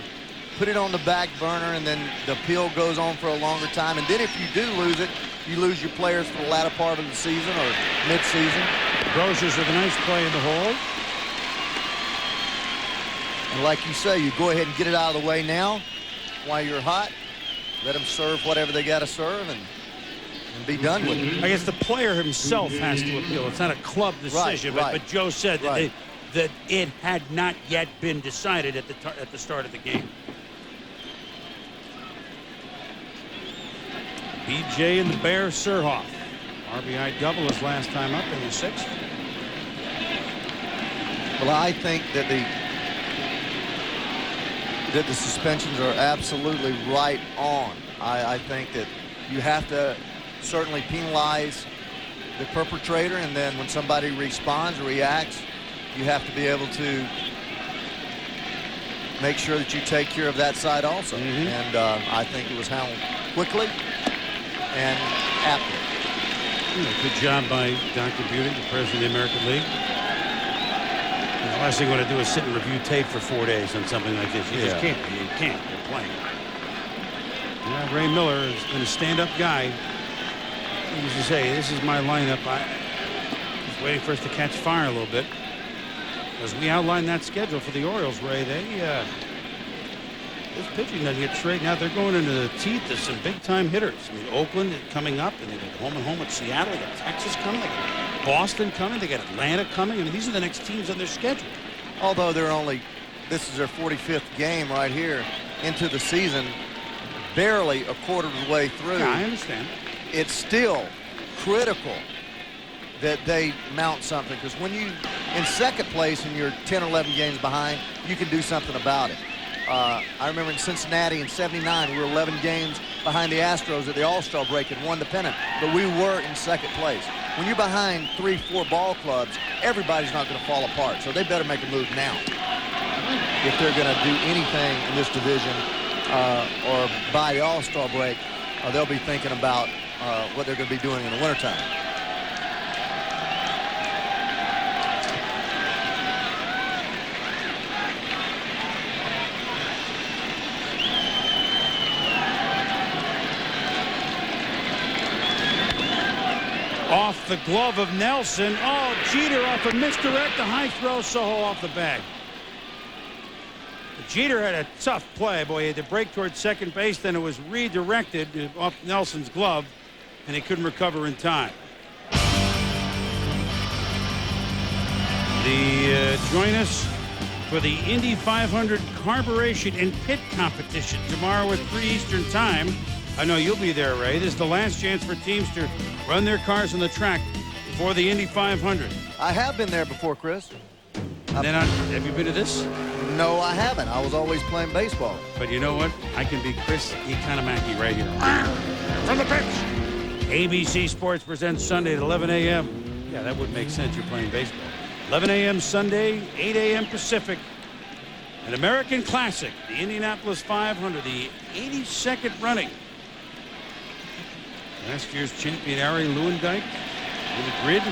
put it on the back burner and then the appeal goes on for a longer time. And then if you do lose it, you lose your players for the latter part of the season or mid-season. Grosjean with a nice play in the hole. And like you say, you go ahead and get it out of the way now while you're hot. Let them serve whatever they got to serve and be done with it. I guess the player himself has to appeal. It's not a club decision, right. But Joe said that, that it had not yet been decided at the start of the game. BJ and the Bear Surhoff. RBI double his last time up in the 6th. Well, I think that the suspensions are absolutely right on. I think that you have to certainly penalize the perpetrator, and then when somebody responds or reacts, you have to be able to make sure that you take care of that side also. And I think it was handled quickly and aptly. Good job by Dr. Beauty, the president of the American League. The last thing you want to do is sit and review tape for 4 days on something like this. You just can't. You can't. You're playing. Yeah, Ray Miller has been a stand-up guy. He used to say, this is my lineup. I was waiting for us to catch fire a little bit. As we outlined that schedule for the Orioles, Ray, this pitching doesn't get straightened out, they're going into the teeth of some big-time hitters. I mean, Oakland coming up, and they got home and home with Seattle. They got Texas coming. They got Boston coming. They got Atlanta coming. I mean, these are the next teams on their schedule. Although this is their 45th game right here into the season, barely a quarter of the way through. Yeah, I understand. It's still critical that they mount something, because when you in second place and you're 10 or 11 games behind, you can do something about it. I remember in Cincinnati in '79, we were 11 games behind the Astros at the All-Star break and won the pennant, but we were in second place. When you're behind 3-4 ball clubs, everybody's not going to fall apart, so they better make a move now if they're going to do anything in this division, or by the All-Star break, they'll be thinking about what they're going to be doing in the wintertime. Off the glove of Nelson. Oh, Jeter off a misdirect. The high throw, Soho off the bag. Jeter had a tough play. Boy, he had to break towards second base. Then it was redirected off Nelson's glove, and he couldn't recover in time. Join us for the Indy 500 carburation and pit competition tomorrow at 3 Eastern Time. I know you'll be there, Ray. This is the last chance for teams to run their cars on the track for the Indy 500. I have been there before, Chris. Have you been to this? No, I haven't. I was always playing baseball. But you know what? I can be Chris Economaki right here. From the pitch. ABC Sports presents Sunday at 11 a.m. Yeah, that would make sense. You're playing baseball. 11 a.m. Sunday, 8 a.m. Pacific. An American Classic, the Indianapolis 500, the 82nd running. Last year's champion, Ari Lewandijk, in the grid.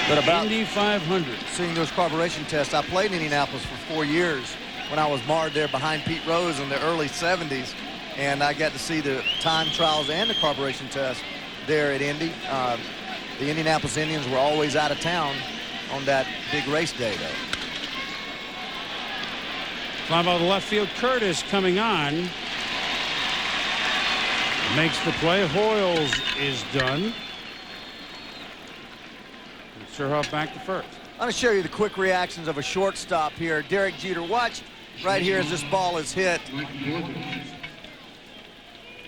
But about Indy 500. seeing those carburation tests, I played in Indianapolis for 4 years when I was marred there behind Pete Rose in the early 70s, and I got to see the time trials and the carburation test there at Indy. The Indianapolis Indians were always out of town on that big race day, though. Fly ball to left field. Curtis coming on. Makes the play. Hoyles is done. Surhoff back to first. I'm going to show you the quick reactions of a shortstop here. Derek Jeter, watch right here as this ball is hit.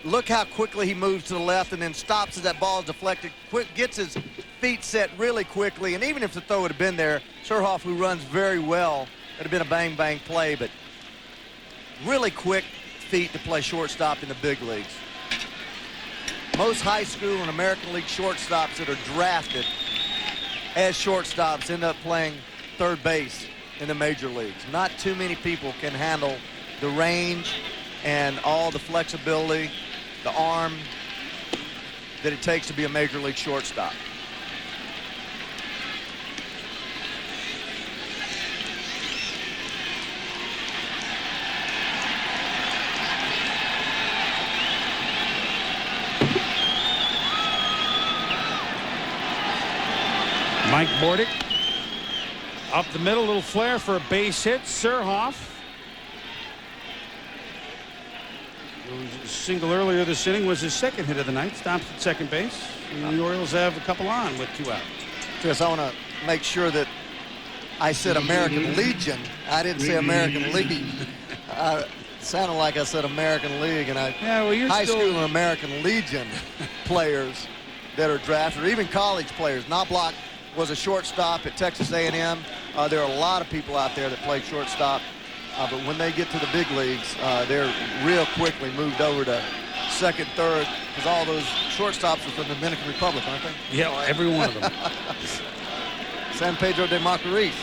Look how quickly he moves to the left and then stops as that ball is deflected. Gets his feet set really quickly. And even if the throw would have been there, Surhoff, who runs very well, it would have been a bang-bang play. But really quick feet to play shortstop in the big leagues. Most high school and American League shortstops that are drafted as shortstops end up playing third base in the major leagues. Not too many people can handle the range and all the flexibility, the arm that it takes to be a major league shortstop. Mike Bordick up the middle, little flare for a base hit. Surhoff, whose single earlier this inning was his second hit of the night, stops at second base. And the Orioles have a couple on with 2 out. Chris, I want to make sure that I said American Legion. I didn't say American League. It sounded like I said American League, and high school and American Legion players that are drafted, or even college players. Knobloch was a shortstop at Texas A&M. There are a lot of people out there that play shortstop, but when they get to the big leagues, they're real quickly moved over to second, third, because all those shortstops are from the Dominican Republic, aren't they? Yeah, well, every one of them. San Pedro de Macorís.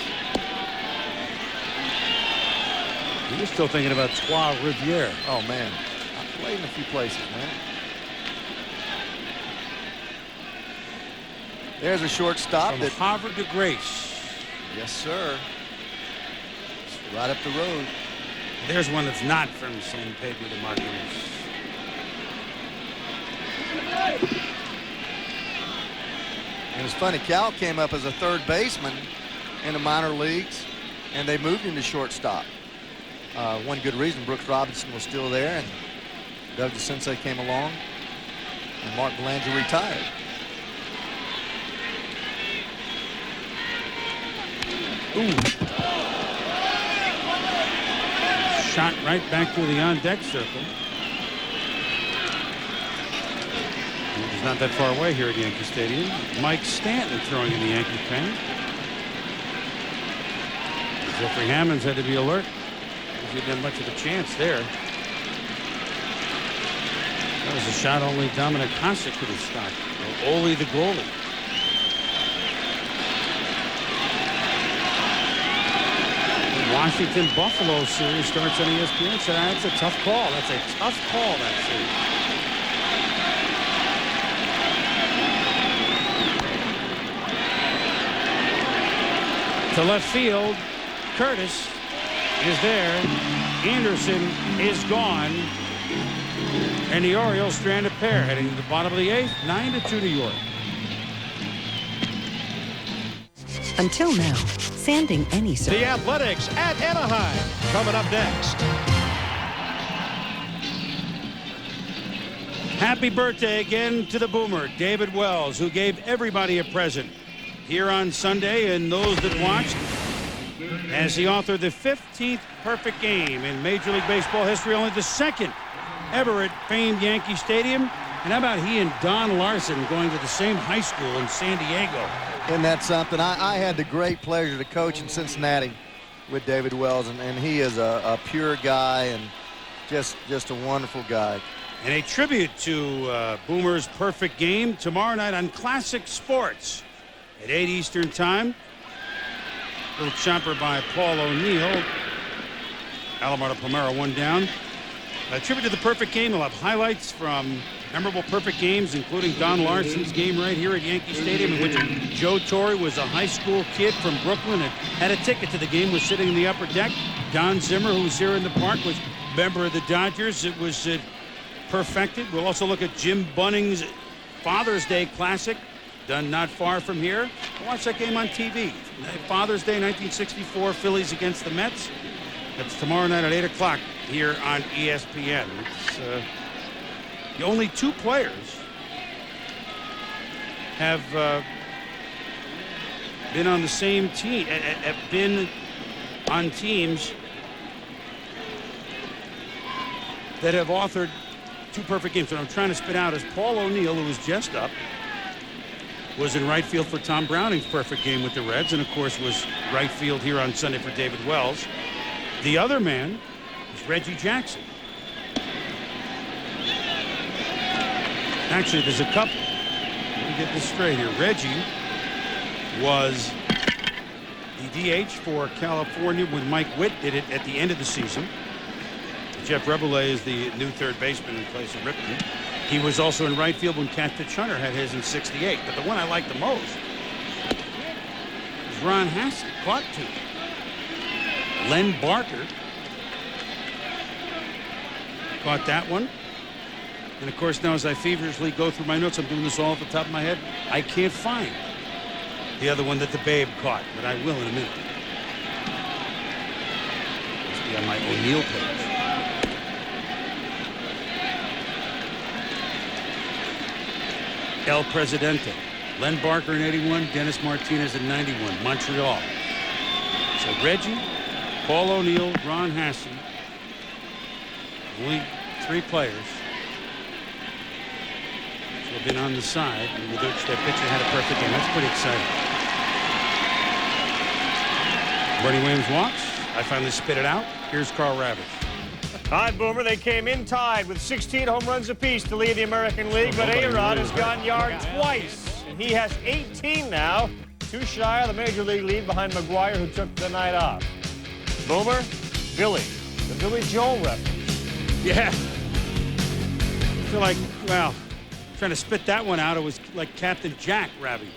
You're still thinking about Trois Rivières. Oh, man. I played in a few places, man. There's a shortstop From that Havre de Grace. Yes, sir. It's right up the road. There's one that's not from San Pedro de Macorís. And it's funny, Cal came up as a third baseman in the minor leagues, and they moved him to shortstop. One good reason, Brooks Robinson was still there, and Doug DeCinces came along, and Mark Belanger retired. Ooh. Shot right back to the on-deck circle. He's not that far away here at Yankee Stadium. Mike Stanton throwing in the Yankee pen. Jeffrey Hammonds had to be alert. He didn't have much of a chance there. That was a shot only Dominic Hasek could have stopped. Ole the goalie. The Washington-Buffalo series starts on ESPN. So that's a tough call. That's a tough call, that series. To left field, Curtis is there. Anderson is gone. And the Orioles strand a pair heading to the bottom of the 8th, 9-2 New York. Until now, sanding any surface. The Athletics at Anaheim coming up next. Happy birthday again to the Boomer, David Wells, who gave everybody a present here on Sunday, and those that watched, as he authored the 15th perfect game in Major League Baseball history, only the second ever at famed Yankee Stadium. And how about he and Don Larson going to the same high school in San Diego? Isn't that something? I had the great pleasure to coach in Cincinnati with David Wells, and he is a pure guy and just a wonderful guy. And a tribute to Boomer's perfect game tomorrow night on Classic Sports at 8 Eastern Time. Little chopper by Paul O'Neill. Alomar Palmero one down. A tribute to the perfect game. We'll have highlights from memorable perfect games, including Don Larson's game right here at Yankee Stadium, in which Joe Torre was a high school kid from Brooklyn and had a ticket to the game, was sitting in the upper deck. Don Zimmer, who was here in the park, was a member of the Dodgers. It was perfected. We'll also look at Jim Bunning's Father's Day Classic, done not far from here. Watch that game on TV. Father's Day 1964, Phillies against the Mets. That's tomorrow night at 8 o'clock here on ESPN. It's the only two players have been on the same team, have been on teams that have authored two perfect games. What I'm trying to spit out is Paul O'Neill, who was just up, was in right field for Tom Browning's perfect game with the Reds, and of course was right field here on Sunday for David Wells. The other man is Reggie Jackson. Actually, there's a couple. Let me get this straight here. Reggie was the DH for California when Mike Witt did it at the end of the season. Jeff Reboulet is the new third baseman in place of Ripken. He was also in right field when Catfish Hunter had his in '68. But the one I like the most is Ron Hassett, caught two. Len Barker caught that one. And of course, now as I feverishly go through my notes, I'm doing this all off the top of my head, I can't find the other one that the Babe caught, but I will in a minute. Must be on my O'Neill page. El Presidente. Len Barker in '81, Dennis Martinez in '91, Montreal. So Reggie, Paul O'Neill, Ron Hassett, only three players who have been on the side with which their pitcher had a perfect game. That's pretty exciting. Bernie Williams walks. I finally spit it out. Here's Carl Ravage. All right, Boomer, they came in tied with 16 home runs apiece to lead the American League, but A-Rod has gone yard twice, and he has 18 now, too shy of the Major League lead behind McGuire, who took the night off. Boomer, Billy, the Billy Joel reference. Yeah. I feel like, well, trying to spit that one out, it was like Captain Jack Rabbit.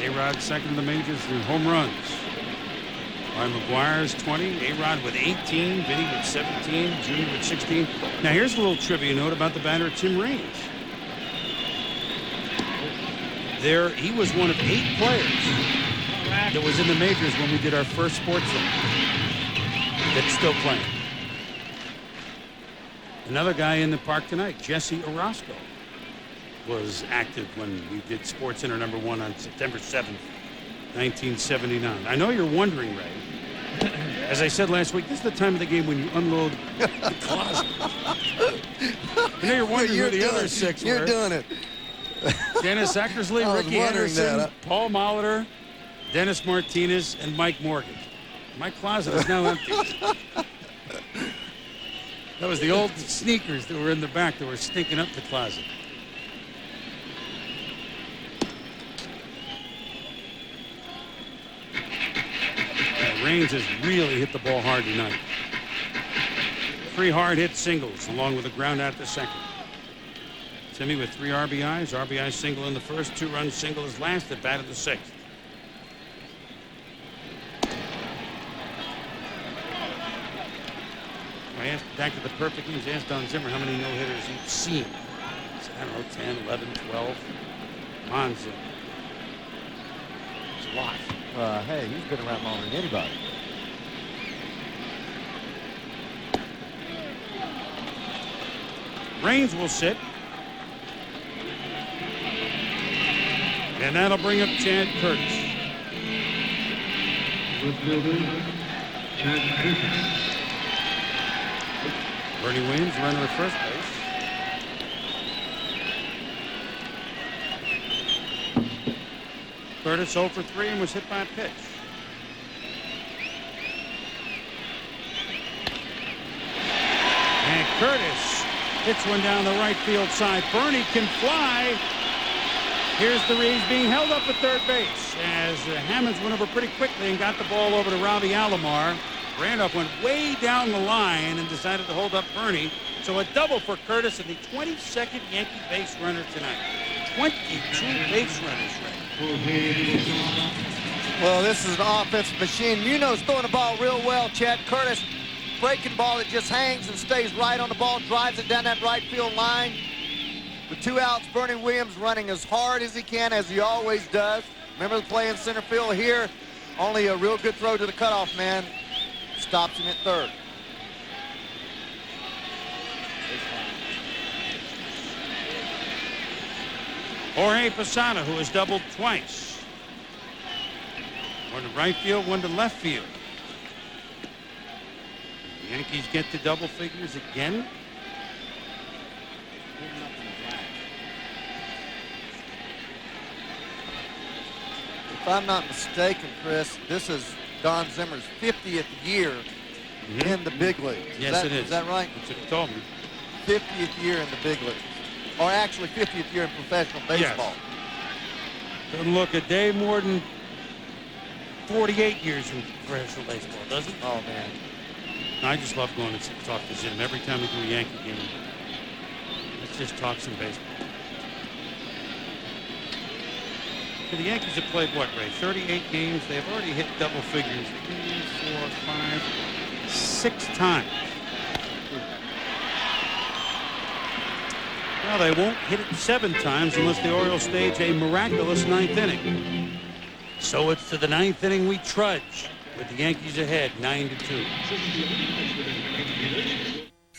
A-Rod second in the majors through home runs. Ryan McGuire's 20, A-Rod with 18, Vinny with 17, Junior with 16. Now here's a little trivia note about the batter Tim Raines. He was one of 8 players that was in the majors when we did our first sports thing that's still playing. Another guy in the park tonight, Jesse Orozco, was active when we did Sports Center #1 on September 7th, 1979. I know you're wondering, Ray. As I said last week, this is the time of the game when you unload the closet. I know you're wondering who the other 6 were. You're doing it. Dennis Eckersley, Ricky Henderson, Paul Molitor, Dennis Martinez, and Mike Morgan. My closet is now empty. That was the old sneakers that were in the back that were stinking up the closet. Raines has really hit the ball hard tonight. 3 hard hit singles along with a ground out to second. Timmy with 3 RBIs. RBI single in the first, 2-run single his last at bat of the 6th. I asked back to the perfect games. Asked Don Zimmer how many no-hitters he'd seen. He said, I don't know, 10, 11, 12. Come on, Zimmer. It's a lot. Hey, he's been around longer than anybody. Raines will sit. And that'll bring up Chad Curtis. Bernie Williams, runner at first base. Curtis 0 for 3 and was hit by a pitch. And Curtis hits one down the right field side. Bernie can fly. Here's the Reeves being held up at third base as Hammonds went over pretty quickly and got the ball over to Robbie Alomar. Randolph went way down the line and decided to hold up Bernie. So a double for Curtis and the 22nd Yankee base runner tonight. 22 base runners, Ray. Well, this is an offensive machine. Munoz throwing the ball real well. Chad Curtis breaking ball that just hangs and stays right on the ball, drives it down that right field line. With 2 outs, Bernie Williams running as hard as he can, as he always does. Remember the play in center field here? Only a real good throw to the cutoff man. Stops him at third. Jorge Posada, who has doubled twice. One to right field, one to left field. The Yankees get to double figures again. If I'm not mistaken, Chris, this is Don Zimmer's 50th year in the big leagues. Yes, it is. Is that right? That's what he told me. 50th year in the big leagues. Or actually 50th year in professional baseball. Yes. Doesn't look a day more than 48 years in professional baseball, does it? Oh, man. I just love going to talk to Zim every time we do a Yankee game. Let's just talk some baseball. The Yankees have played what, Ray? 38 games. They have already hit double figures 3, 4, 5, 6 times. Well, they won't hit it 7 times unless the Orioles stage a miraculous 9th inning. So it's to the 9th inning we trudge with the Yankees ahead 9-2.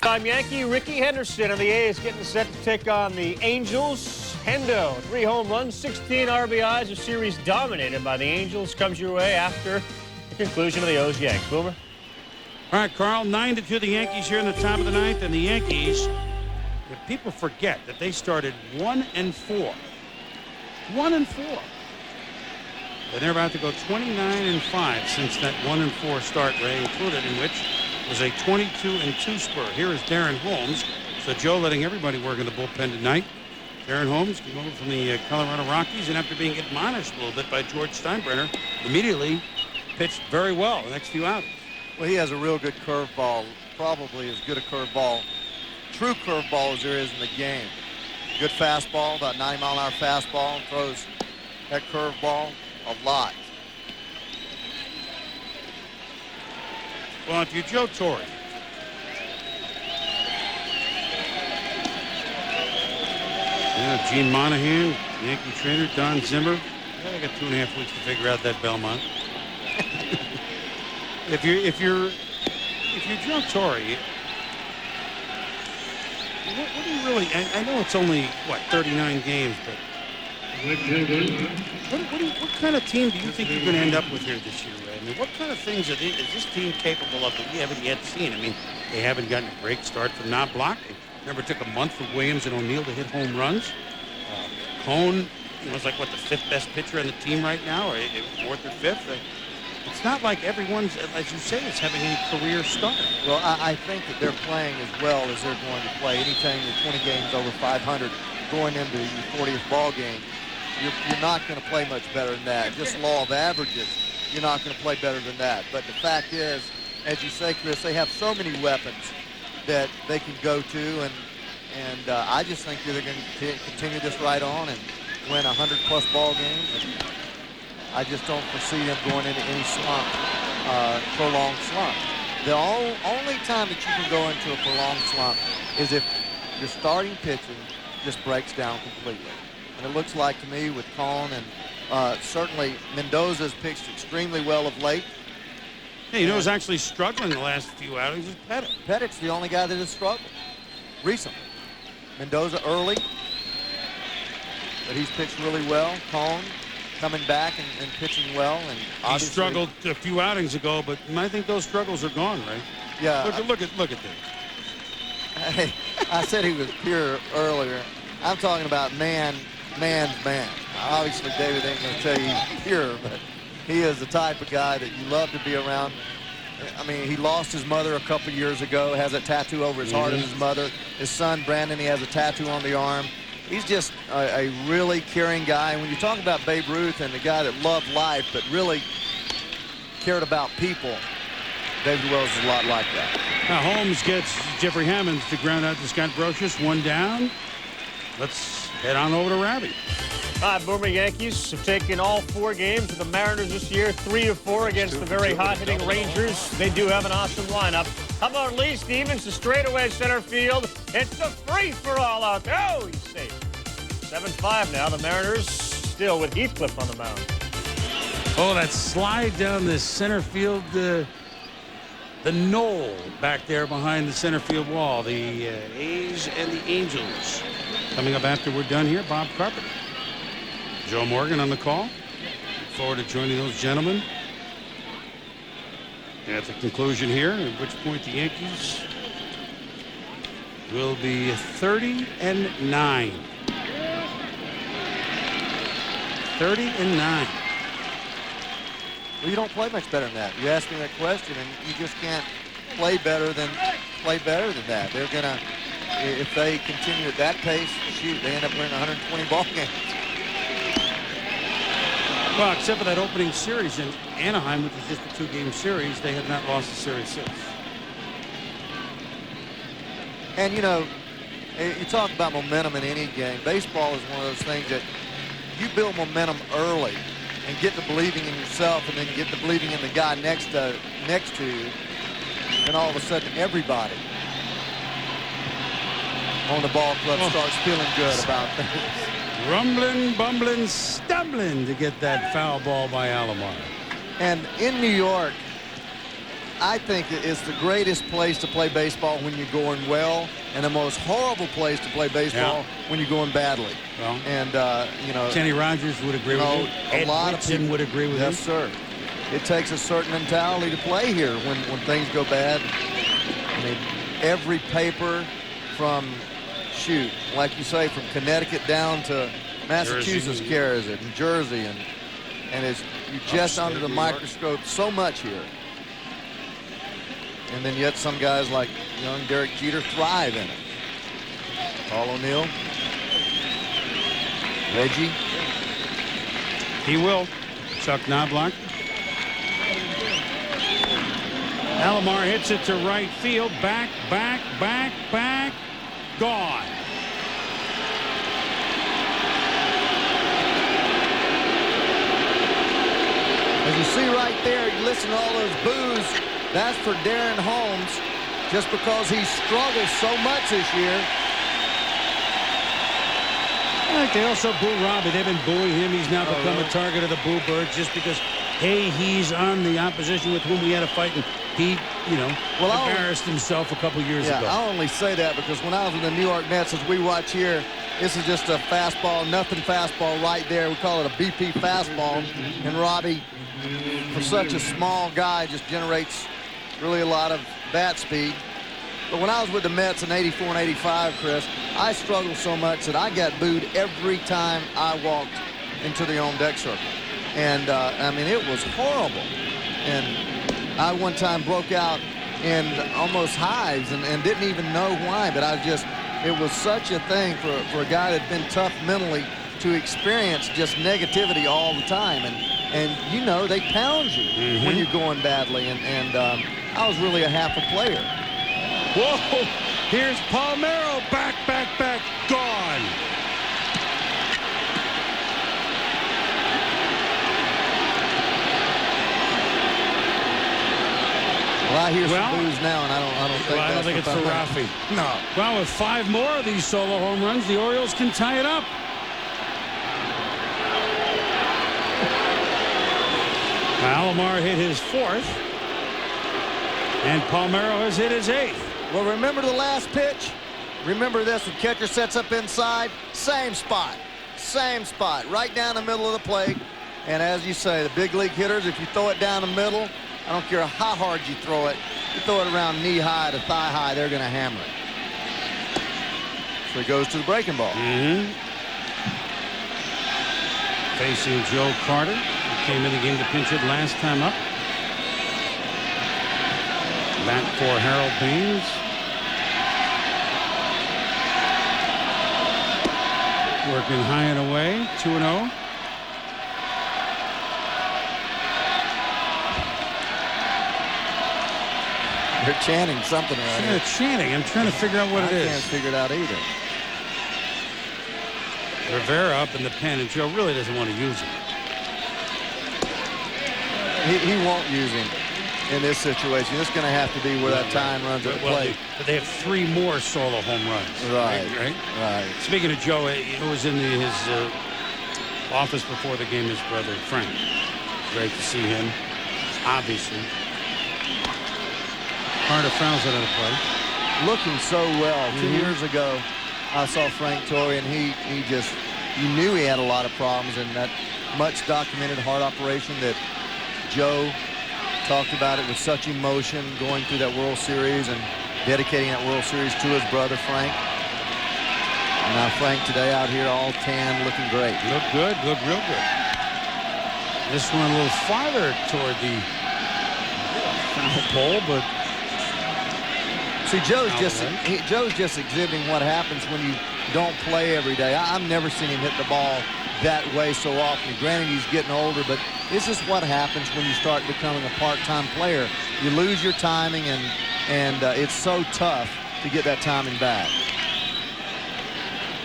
I'm Yankee Ricky Henderson of the A's getting set to take on the Angels. Hendo, 3 home runs, 16 RBIs, a series dominated by the Angels comes your way after the conclusion of the O's Yanks. Boomer. All right, Carl, 9-2 the Yankees here in the top of the 9th, and the Yankees, if people forget that they started 1-4. 1-4. But they're about to go 29-5 since that 1-4 start, Ray, included, in which was a 22-2 spurt. Here is Darren Holmes. So Joe letting everybody work in the bullpen tonight. Darren Holmes came over from the Colorado Rockies, and after being admonished a little bit by George Steinbrenner, immediately pitched very well the next few outings. Well, he has a real good curveball, probably as good a curveball, true curveball as there is in the game. Good fastball, about 90-mile-an-hour fastball, and throws that curveball a lot. Well, if you're Joe Torre, Yeah, Gene Monahan, Yankee trainer, Don Zimmer. Yeah, they got 2.5 weeks to figure out that Belmont. if you're Joe Torre, what do you really? I know it's only 39 games, but what kind of team do you think you're going to end up with here this year, Ray? I mean, what kind of things is this team capable of that we haven't yet seen? I mean, they haven't gotten a great start from not blocking. Remember, it took a month for Williams and O'Neill to hit home runs. Cone was like, what, the 5th best pitcher on the team right now, or 4th or 5th? It's not like everyone's, as you say, is having a career start. Well, I think that they're playing as well as they're going to play. Anytime you're 20 games over 500 going into your 40th ball game, you're not going to play much better than that. Just law of averages, you're not going to play better than that. But the fact is, as you say, Chris, they have so many weapons that they can go to, and I just think they're going to continue this right on and win 100+ ball games. And I just don't foresee them going into any slump, prolonged slump. The only time that you can go into a prolonged slump is if your starting pitching just breaks down completely. And it looks like to me with Cone and certainly Mendoza's pitched extremely well of late. Yeah, you know who's actually struggling the last few outings is Pettit. Pettit's the only guy that has struggled recently. Mendoza early, but he's pitched really well. Cone coming back and pitching well. And he struggled a few outings ago, but I think those struggles are gone, right? Yeah. Look at this. Hey, I said he was pure earlier. I'm talking about man's man. Obviously, David ain't going to tell you he's pure, but he is the type of guy that you love to be around. I mean, he lost his mother a couple years ago, has a tattoo over his heart of his mother. His son, Brandon, he has a tattoo on the arm. He's just a really caring guy. And when you talk about Babe Ruth and the guy that loved life but really cared about people, David Wells is a lot like that. Now Holmes gets Jeffrey Hammonds to ground out to Scott Brocious. 1 down. Let's head on over to Robbie. All right, Boomer, Yankees have taken all 4 games of the Mariners this year, 3 of 4 against the very hot-hitting Rangers. They do have an awesome lineup. How about Lee Stevens to straightaway center field? It's a free-for-all out there. Oh, he's safe. 7-5 now. The Mariners still with Heathcliff on the mound. Oh, that slide down the center field, the knoll back there behind the center field wall. The A's and the Angels. Coming up after we're done here, Bob Carpenter. Joe Morgan on the call. Look forward to joining those gentlemen at the conclusion here, at which point the Yankees will be 30-9. 30-9. Well, you don't play much better than that. You asked me that question, and you just can't play better than that. They're gonna, if they continue at that pace, shoot, they end up winning 120 ball games. Well, except for that opening series in Anaheim, which is just a 2-game series, they have not lost a series since. And, you know, you talk about momentum in any game. Baseball is one of those things that you build momentum early and get to believing in yourself and then get to believing in the guy next to you. And all of a sudden, everybody on the ball club starts feeling good about things. Rumbling, bumbling, stumbling to get that foul ball by Alomar. And in New York, I think it's the greatest place to play baseball when you're going well, and the most horrible place to play baseball when you're going badly. Well, and you know, Kenny Rogers would agree with you. A lot of people would agree with you. Yes, sir. It takes a certain mentality to play here when things go bad. I mean, every paper from, shoot, like you say, from Connecticut down to Massachusetts carries it, and Jersey, and it's you're just under the microscope so much here. And then yet some guys like young Derek Jeter thrive in it. Paul O'Neill, Reggie. He will. Chuck Knobloch. Alomar hits it to right field. Back. Gone. As you see right there, you listen to all those boos. That's for Darren Holmes, just because he struggled so much this year. I think they also boo Robbie. They've been booing him. He's now become a target of the boo birds just because, hey, he's on the opposition with whom we had a fight, and he, you know, embarrassed himself a couple years ago. I only say that because when I was in the New York Mets, as we watch here, this is just a fastball, nothing fastball right there. We call it a BP fastball. And Robbie, for such a small guy, just generates really a lot of bat speed. But when I was with the Mets in '84 and '85, Chris, I struggled so much that I got booed every time I walked into the on-deck circle. And, I mean, it was horrible. And I one time broke out in almost hives and didn't even know why, but it was such a thing for a guy that's been tough mentally to experience just negativity all the time. And you know, they pound you when you're going badly. And I was really a half a player. Whoa! Here's Palmeiro. Back, gone. Well, I hear some boos now, and I don't think it's for Rafi. No. Well, with 5 more of these solo home runs, the Orioles can tie it up. Alomar hit his 4th, and Palmeiro has hit his 8th. Well, remember the last pitch? Remember this, the catcher sets up inside, same spot, right down the middle of the plate. And as you say, the big league hitters, if you throw it down the middle, I don't care how hard you throw it around knee high to thigh high, they're going to hammer it. So he goes to the breaking ball. Facing Joe Carter, who came in the game to pinch hit last time up. Bat for Harold Baines. Working high and away, 2-0. They're chanting something around here. They're chanting. I'm trying to figure out what it is. I can't figure it out either. Rivera up in the pen, and Joe really doesn't want to use him. He won't use him in this situation. It's going to have to be where that time runs at the plate. But they have 3 more solo home runs. Right. Speaking of Joe, it was in his office before the game, his brother Frank. Great to see him, obviously. Carter fouls it out of play. Looking so well. 2 years ago, I saw Frank Torrey, and you knew he had a lot of problems, and that much documented heart operation that Joe talked about it with such emotion, going through that World Series and dedicating that World Series to his brother Frank. And now Frank today out here all tan, looking great. Looked good, looked real good. This one a little farther toward the foul pole, but see, Joe's just exhibiting what happens when you don't play every day. I've never seen him hit the ball that way so often. Granted, he's getting older, but this is what happens when you start becoming a part-time player. You lose your timing, and it's so tough to get that timing back.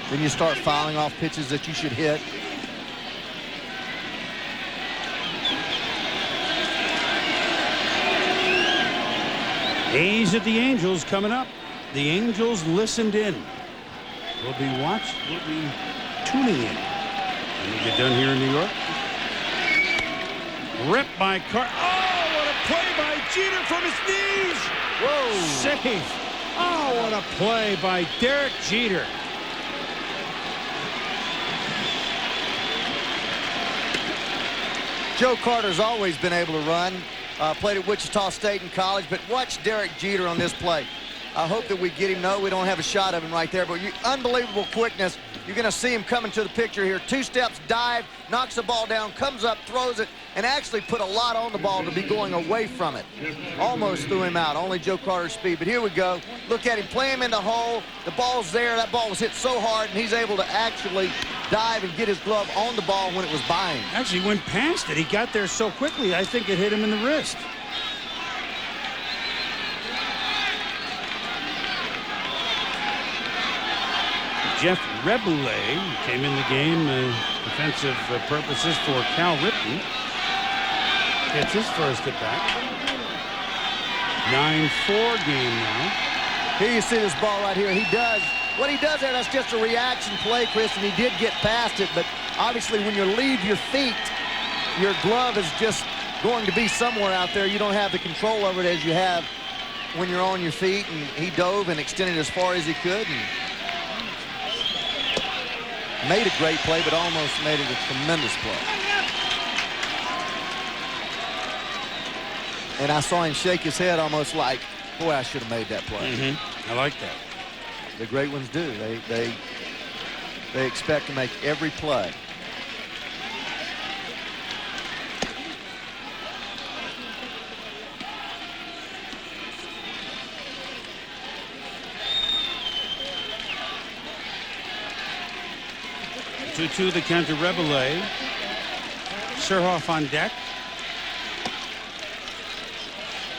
Then you start fouling off pitches that you should hit. A's at the Angels coming up. The Angels listened in. We'll be tuning in when we get done here in New York. Ripped by Carter. Oh, what a play by Jeter from his knees. Whoa. Safe. Oh, what a play by Derek Jeter. Joe Carter's always been able to run. Played at Wichita State in college, but watch Derek Jeter on this play. I hope that we get him. No, we don't have a shot of him right there, but unbelievable quickness. You're going to see him coming to the picture here. 2 steps, dive, knocks the ball down, comes up, throws it, and actually put a lot on the ball to be going away from it. Almost threw him out. Only Joe Carter's speed. But here we go. Look at him. Play him in the hole. The ball's there. That ball was hit so hard, and he's able to actually dive and get his glove on the ball when it was by him. Actually went past it. He got there so quickly, I think it hit him in the wrist. Jeff Reboulet came in the game, defensive purposes for Cal Ripken. Gets his first at bat. 9-4 game now. Here you see this ball right here. He does what he does there, that's just a reaction play, Chris, and he did get past it. But obviously, when you leave your feet, your glove is just going to be somewhere out there. You don't have the control over it as you have when you're on your feet. And he dove and extended as far as he could and made a great play, but almost made it a tremendous play. And I saw him shake his head almost like, boy, I should have made that play. I like that. The great ones do. They expect to make every play. Two the count to Rebele. Surhoff on deck.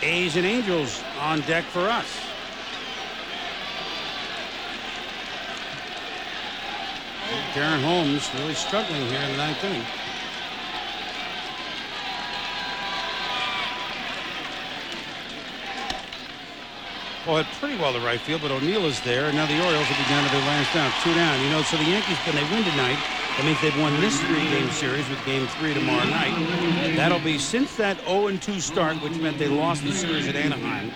A's and Angels on deck for us. Darren Holmes really struggling here in the ninth inning. Well, hit pretty well to right field, but O'Neill is there, and now the Orioles will be down to their last down, 2 down. You know, so the Yankees, when they win tonight, that means they've won this 3-game series with Game 3 tomorrow night. That'll be since that 0-2 start, which meant they lost the series at Anaheim.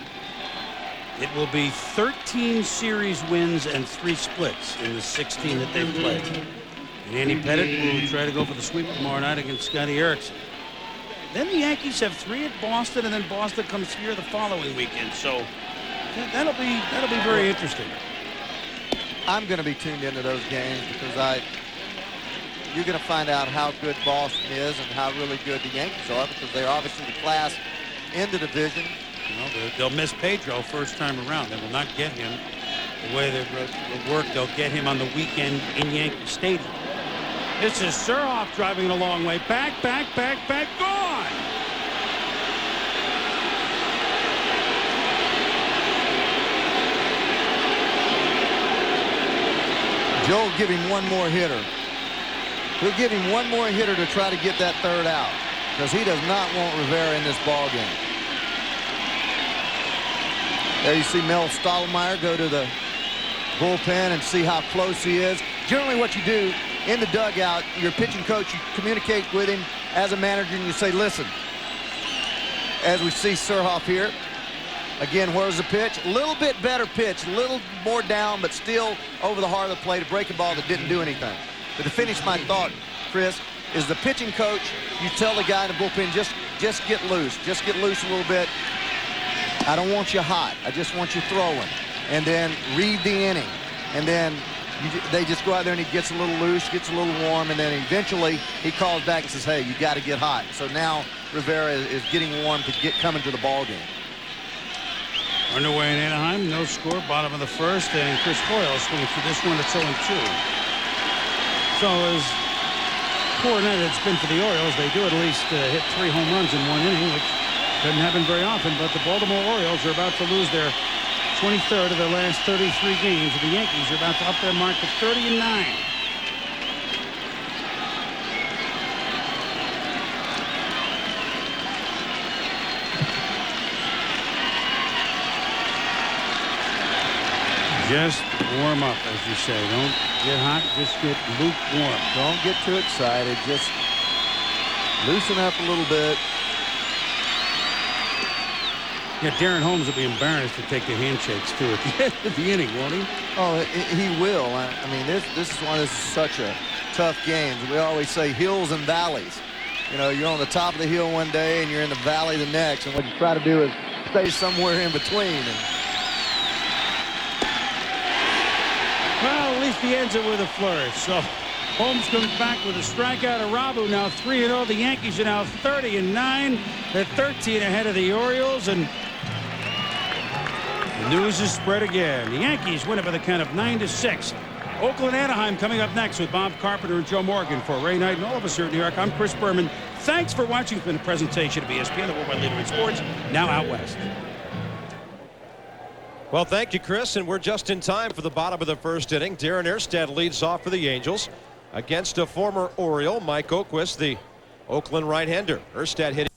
It will be 13 series wins and 3 splits in the 16 that they've played. And Andy Pettitte will try to go for the sweep tomorrow night against Scotty Erickson. Then the Yankees have 3 at Boston, and then Boston comes here the following weekend. So that'll be very interesting. I'm going to be tuned into those games because you're going to find out how good Boston is and how really good the Yankees are, because they're obviously the class in the division. You know, they'll miss Pedro first time around. They will not get him the way they work. They'll get him on the weekend in Yankee Stadium. This is Surhoff driving it a long way. Back, gone! Joe will give him one more hitter. He'll give him one more hitter to try to get that third out, because he does not want Rivera in this ball game. There you see Mel Stottlemyre go to the bullpen and see how close he is. Generally what you do in the dugout, your pitching coach, you communicate with him as a manager and you say, listen, as we see Surhoff here, again, where's the pitch? A little bit better pitch, a little more down, but still over the heart of the plate, a breaking ball that didn't do anything. But to finish my thought, Chris, is the pitching coach, you tell the guy in the bullpen, just get loose. Just get loose a little bit. I don't want you hot. I just want you throwing. And then read the inning. And then they just go out there and he gets a little loose, gets a little warm, and then eventually he calls back and says, hey, you got to get hot. So now Rivera is getting warm to get coming to the ball game. Underway in Anaheim, no score, bottom of the first, and Chris Coyle swinging through this one. It's 0-2. So as poor night it's been for the Orioles, they do at least hit 3 home runs in 1 inning, which doesn't happen very often, but the Baltimore Orioles are about to lose their 23rd of their last 33 games. And the Yankees are about to up their mark to 30-9. Just warm up, as you say. Don't get hot, just get lukewarm. Don't get too excited. Just loosen up a little bit. Yeah, Darren Holmes will be embarrassed to take the handshakes too at the end of the inning, won't he? Oh, he will. I mean, this is why this is such a tough game. We always say hills and valleys. You know, you're on the top of the hill one day and you're in the valley the next, and what you try to do is stay somewhere in between. Well, at least he ends it with a flourish. So Holmes comes back with a strikeout. Arabu now 3-0. The Yankees are now 30-9. They're 13 ahead of the Orioles, and the news is spread again. The Yankees win it by the count of 9-6. Oakland, Anaheim coming up next with Bob Carpenter and Joe Morgan. For Ray Knight and all of us here in New York, I'm Chris Berman. Thanks for watching. It's been a presentation of ESPN, the worldwide leader in sports, now out west. Well, thank you, Chris, and we're just in time for the bottom of the first inning. Darren Erstad leads off for the Angels against a former Oriole, Mike Oquist, the Oakland right-hander. Erstad hitting.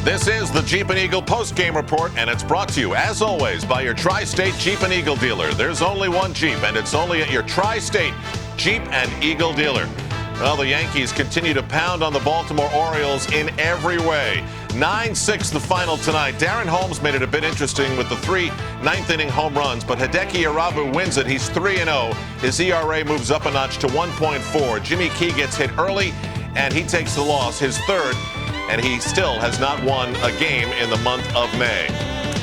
This is the Jeep and Eagle post-game report, and it's brought to you, as always, by your Tri-State Jeep and Eagle dealer. There's only one Jeep, and it's only at your Tri-State Jeep and Eagle dealer. Well, the Yankees continue to pound on the Baltimore Orioles in every way. 9-6 the final tonight. Darren Holmes made it a bit interesting with the 3 ninth-inning home runs, but Hideki Irabu wins it. He's 3-0. His ERA moves up a notch to 1.4. Jimmy Key gets hit early, and he takes the loss, his third, and he still has not won a game in the month of May.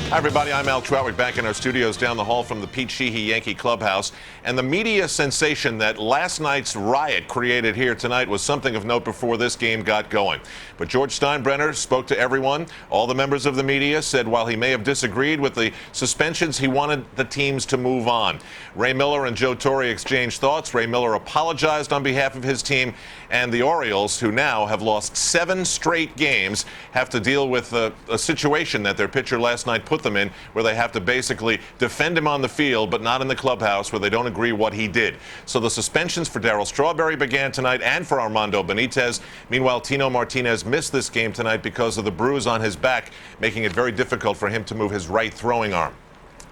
Hi, everybody. I'm Al Troutwig, back in our studios down the hall from the Pete Sheehy Yankee Clubhouse. And the media sensation that last night's riot created here tonight was something of note before this game got going. But George Steinbrenner spoke to everyone. All the members of the media said while he may have disagreed with the suspensions, he wanted the teams to move on. Ray Miller and Joe Torre exchanged thoughts. Ray Miller apologized on behalf of his team. And the Orioles, who now have lost 7 straight games, have to deal with a situation that their pitcher last night put them in, where they have to basically defend him on the field, but not in the clubhouse, where they don't agree what he did. So the suspensions for Darryl Strawberry began tonight, and for Armando Benitez. Meanwhile, Tino Martinez missed this game tonight because of the bruise on his back, making it very difficult for him to move his right throwing arm.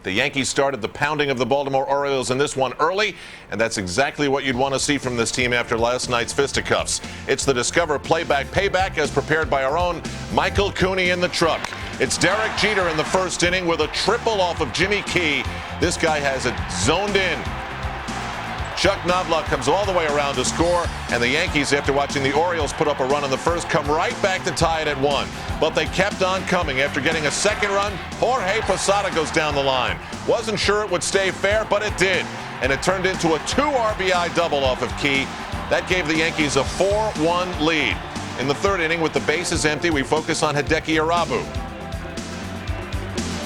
The Yankees started the pounding of the Baltimore Orioles in this one early, and that's exactly what you'd want to see from this team after last night's fisticuffs. It's the Discover Playback Payback as prepared by our own Michael Cooney in the truck. It's Derek Jeter in the first inning with a triple off of Jimmy Key. This guy has it zoned in. Chuck Knobloch comes all the way around to score, and the Yankees, after watching the Orioles put up a run in the first, come right back to tie it at 1. But they kept on coming. After getting a second run, Jorge Posada goes down the line. Wasn't sure it would stay fair, but it did. And it turned into a 2 RBI double off of Key. That gave the Yankees a 4-1 lead. In the third inning, with the bases empty, we focus on Hideki Irabu.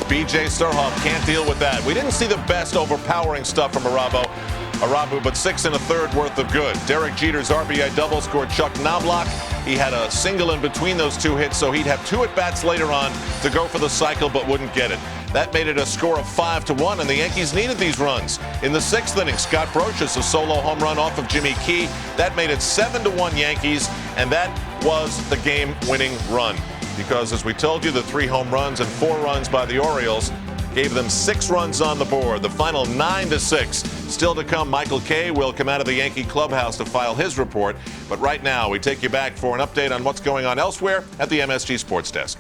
B.J. Surhoff can't deal with that. We didn't see the best overpowering stuff from Irabu, but 6 1/3 worth of good. Derek Jeter's RBI double scored Chuck Knobloch. He had a single in between those 2 hits, so he'd have 2 at-bats later on to go for the cycle, but wouldn't get it. That made it a score of 5-1, and the Yankees needed these runs. In the 6th inning, Scott Brocious, a solo home run off of Jimmy Key. That made it 7-1 Yankees, and that was the game-winning run. Because, as we told you, the 3 home runs and 4 runs by the Orioles gave them 6 runs on the board. The final 9-6. Still to come, Michael Kay will come out of the Yankee clubhouse to file his report. But right now, we take you back for an update on what's going on elsewhere at the MSG Sports Desk.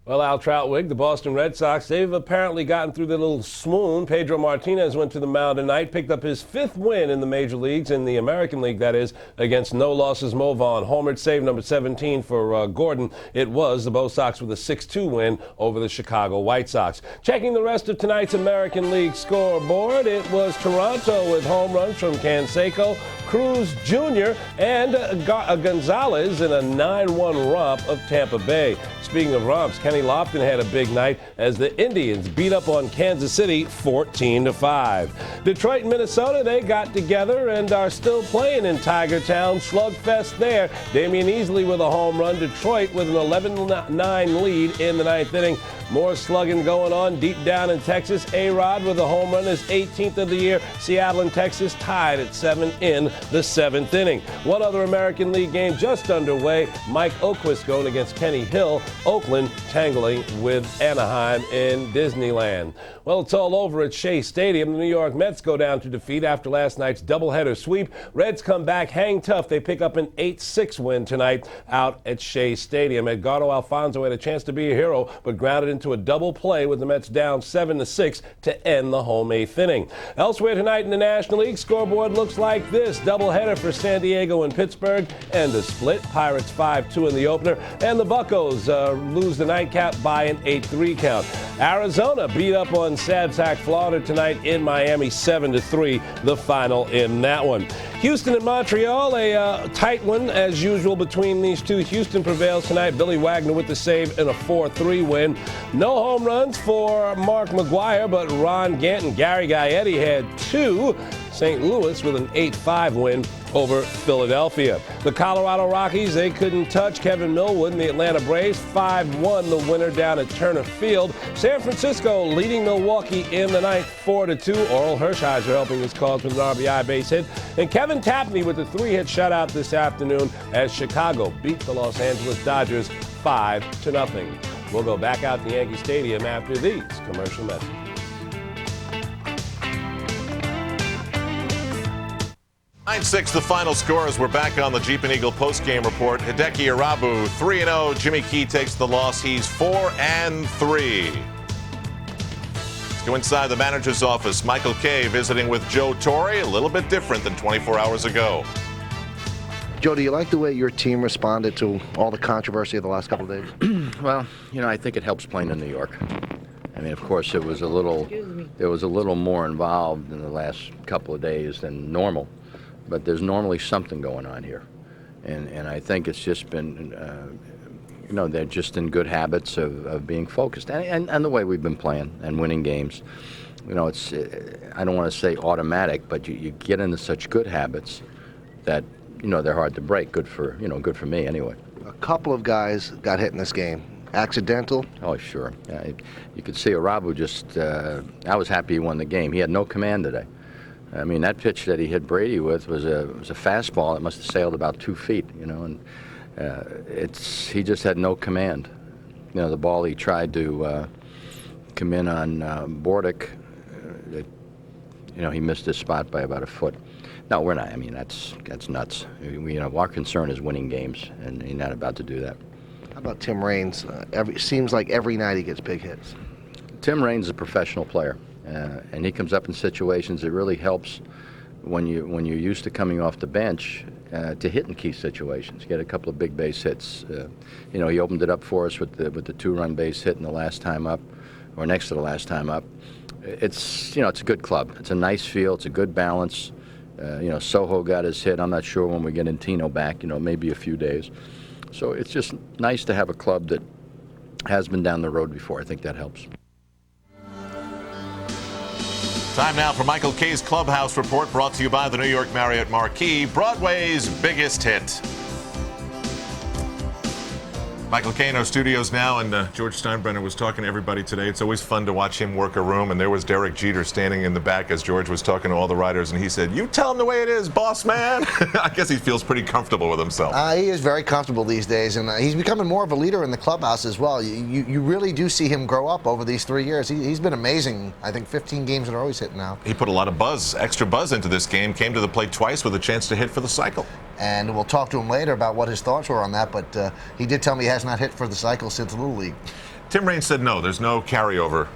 Well, Al Troutwig, the Boston Red Sox, they've apparently gotten through the little swoon. Pedro Martinez went to the mound tonight, picked up his 5th win in the major leagues, in the American League, that is, against no losses Mo Vaughn. Homered save number 17 for Gordon. It was the Bo Sox with a 6-2 win over the Chicago White Sox. Checking the rest of tonight's American League scoreboard, it was Toronto with home runs from Canseco, Cruz Jr., and Gonzalez in a 9-1 romp of Tampa Bay. Speaking of romps, Kenny Lofton had a big night as the Indians beat up on Kansas City 14-5. Detroit and Minnesota, they got together and are still playing in Tiger Town. Slugfest there. Damian Easley with a home run. Detroit with an 11-9 lead in the 9th inning. More slugging going on deep down in Texas. A-Rod with a home run, his 18th of the year. Seattle and Texas tied at 7 in the 7th inning. One other American League game just underway. Mike Oquist going against Kenny Hill. Oakland tangling with Anaheim in Disneyland. Well, it's all over at Shea Stadium. The New York Mets go down to defeat after last night's doubleheader sweep. Reds come back, hang tough. They pick up an 8-6 win tonight out at Shea Stadium. Edgardo Alfonso had a chance to be a hero, but grounded into a double play with the Mets down 7-6 to end the home 8th inning. Elsewhere tonight in the National League, scoreboard looks like this. Doubleheader for San Diego and Pittsburgh, and a split. Pirates 5-2 in the opener, and the Buccos lose the nightcap by an 8-3 count. Arizona beat up on Sabsac, Florida tonight in Miami 7-3, the final in that one. Houston and Montreal, a tight one as usual between these two. Houston prevails tonight. Billy Wagner with the save in a 4-3 win. No home runs for Mark McGuire, but Ron Gant and Gary Gaetti had 2. St. Louis with an 8-5 win over Philadelphia. The Colorado Rockies, they couldn't touch Kevin Millwood and the Atlanta Braves. 5-1 the winner down at Turner Field. San Francisco leading Milwaukee in the ninth 4-2. Oral Hershiser helping his cause with an RBI base hit. And Kevin Tapney with a 3-hit shutout this afternoon as Chicago beat the Los Angeles Dodgers 5-0. We'll go back out to Yankee Stadium after these commercial messages. 9-6 the final score as we're back on the Jeep and Eagle postgame report. Hideki Irabu 3-0. Jimmy Key takes the loss. He's 4-3. Let's go inside the manager's office. Michael Kay visiting with Joe Torre. A little bit different than 24 hours ago. Joe, do you like the way your team responded to all the controversy of the last couple of days? Well, I think it helps playing in New York. I mean, of course, there was a little more involved in the last couple of days than normal. But there's normally something going on here. And I think it's just been, they're just in good habits of being focused. And the way we've been playing and winning games. It's, I don't want to say automatic, but you get into such good habits that, they're hard to break. Good for me anyway. A couple of guys got hit in this game. Accidental? Oh, sure. You could see Irabu just, I was happy he won the game. He had no command today. I mean, that pitch that he hit Brady with was a fastball that must have sailed about 2 feet, and he just had no command. The ball he tried to come in on Bordick, he missed his spot by about a foot. No, we're not. I mean, that's nuts. Our concern is winning games, and he's not about to do that. How about Tim Raines? Seems like every night he gets big hits. Tim Raines is a professional player. And he comes up in situations that really helps when you're used to coming off the bench to hit in key situations. Get a couple of big base hits. He opened it up for us with the 2-run base hit in the last time up, or next to the last time up. It's it's a good club. It's a nice field. It's a good balance. Soho got his hit. I'm not sure when we get Intino back. Maybe a few days. So it's just nice to have a club that has been down the road before. I think that helps. Time now for Michael Kay's Clubhouse Report, brought to you by the New York Marriott Marquis, Broadway's biggest hit. Michael Kay in our studios now, and George Steinbrenner was talking to everybody today. It's always fun to watch him work a room, and there was Derek Jeter standing in the back as George was talking to all the writers, and he said, "You tell him the way it is, boss man." I guess he feels pretty comfortable with himself. He is very comfortable these days, and he's becoming more of a leader in the clubhouse as well. You really do see him grow up over these 3 years. He's been amazing. I think 15 games in a row he's hitting now. He put a lot of extra buzz into this game, came to the plate twice with a chance to hit for the cycle. And we'll talk to him later about what his thoughts were on that, but he did tell me he has not hit for the cycle since Little League. Tim Raines said no, there's no carryover,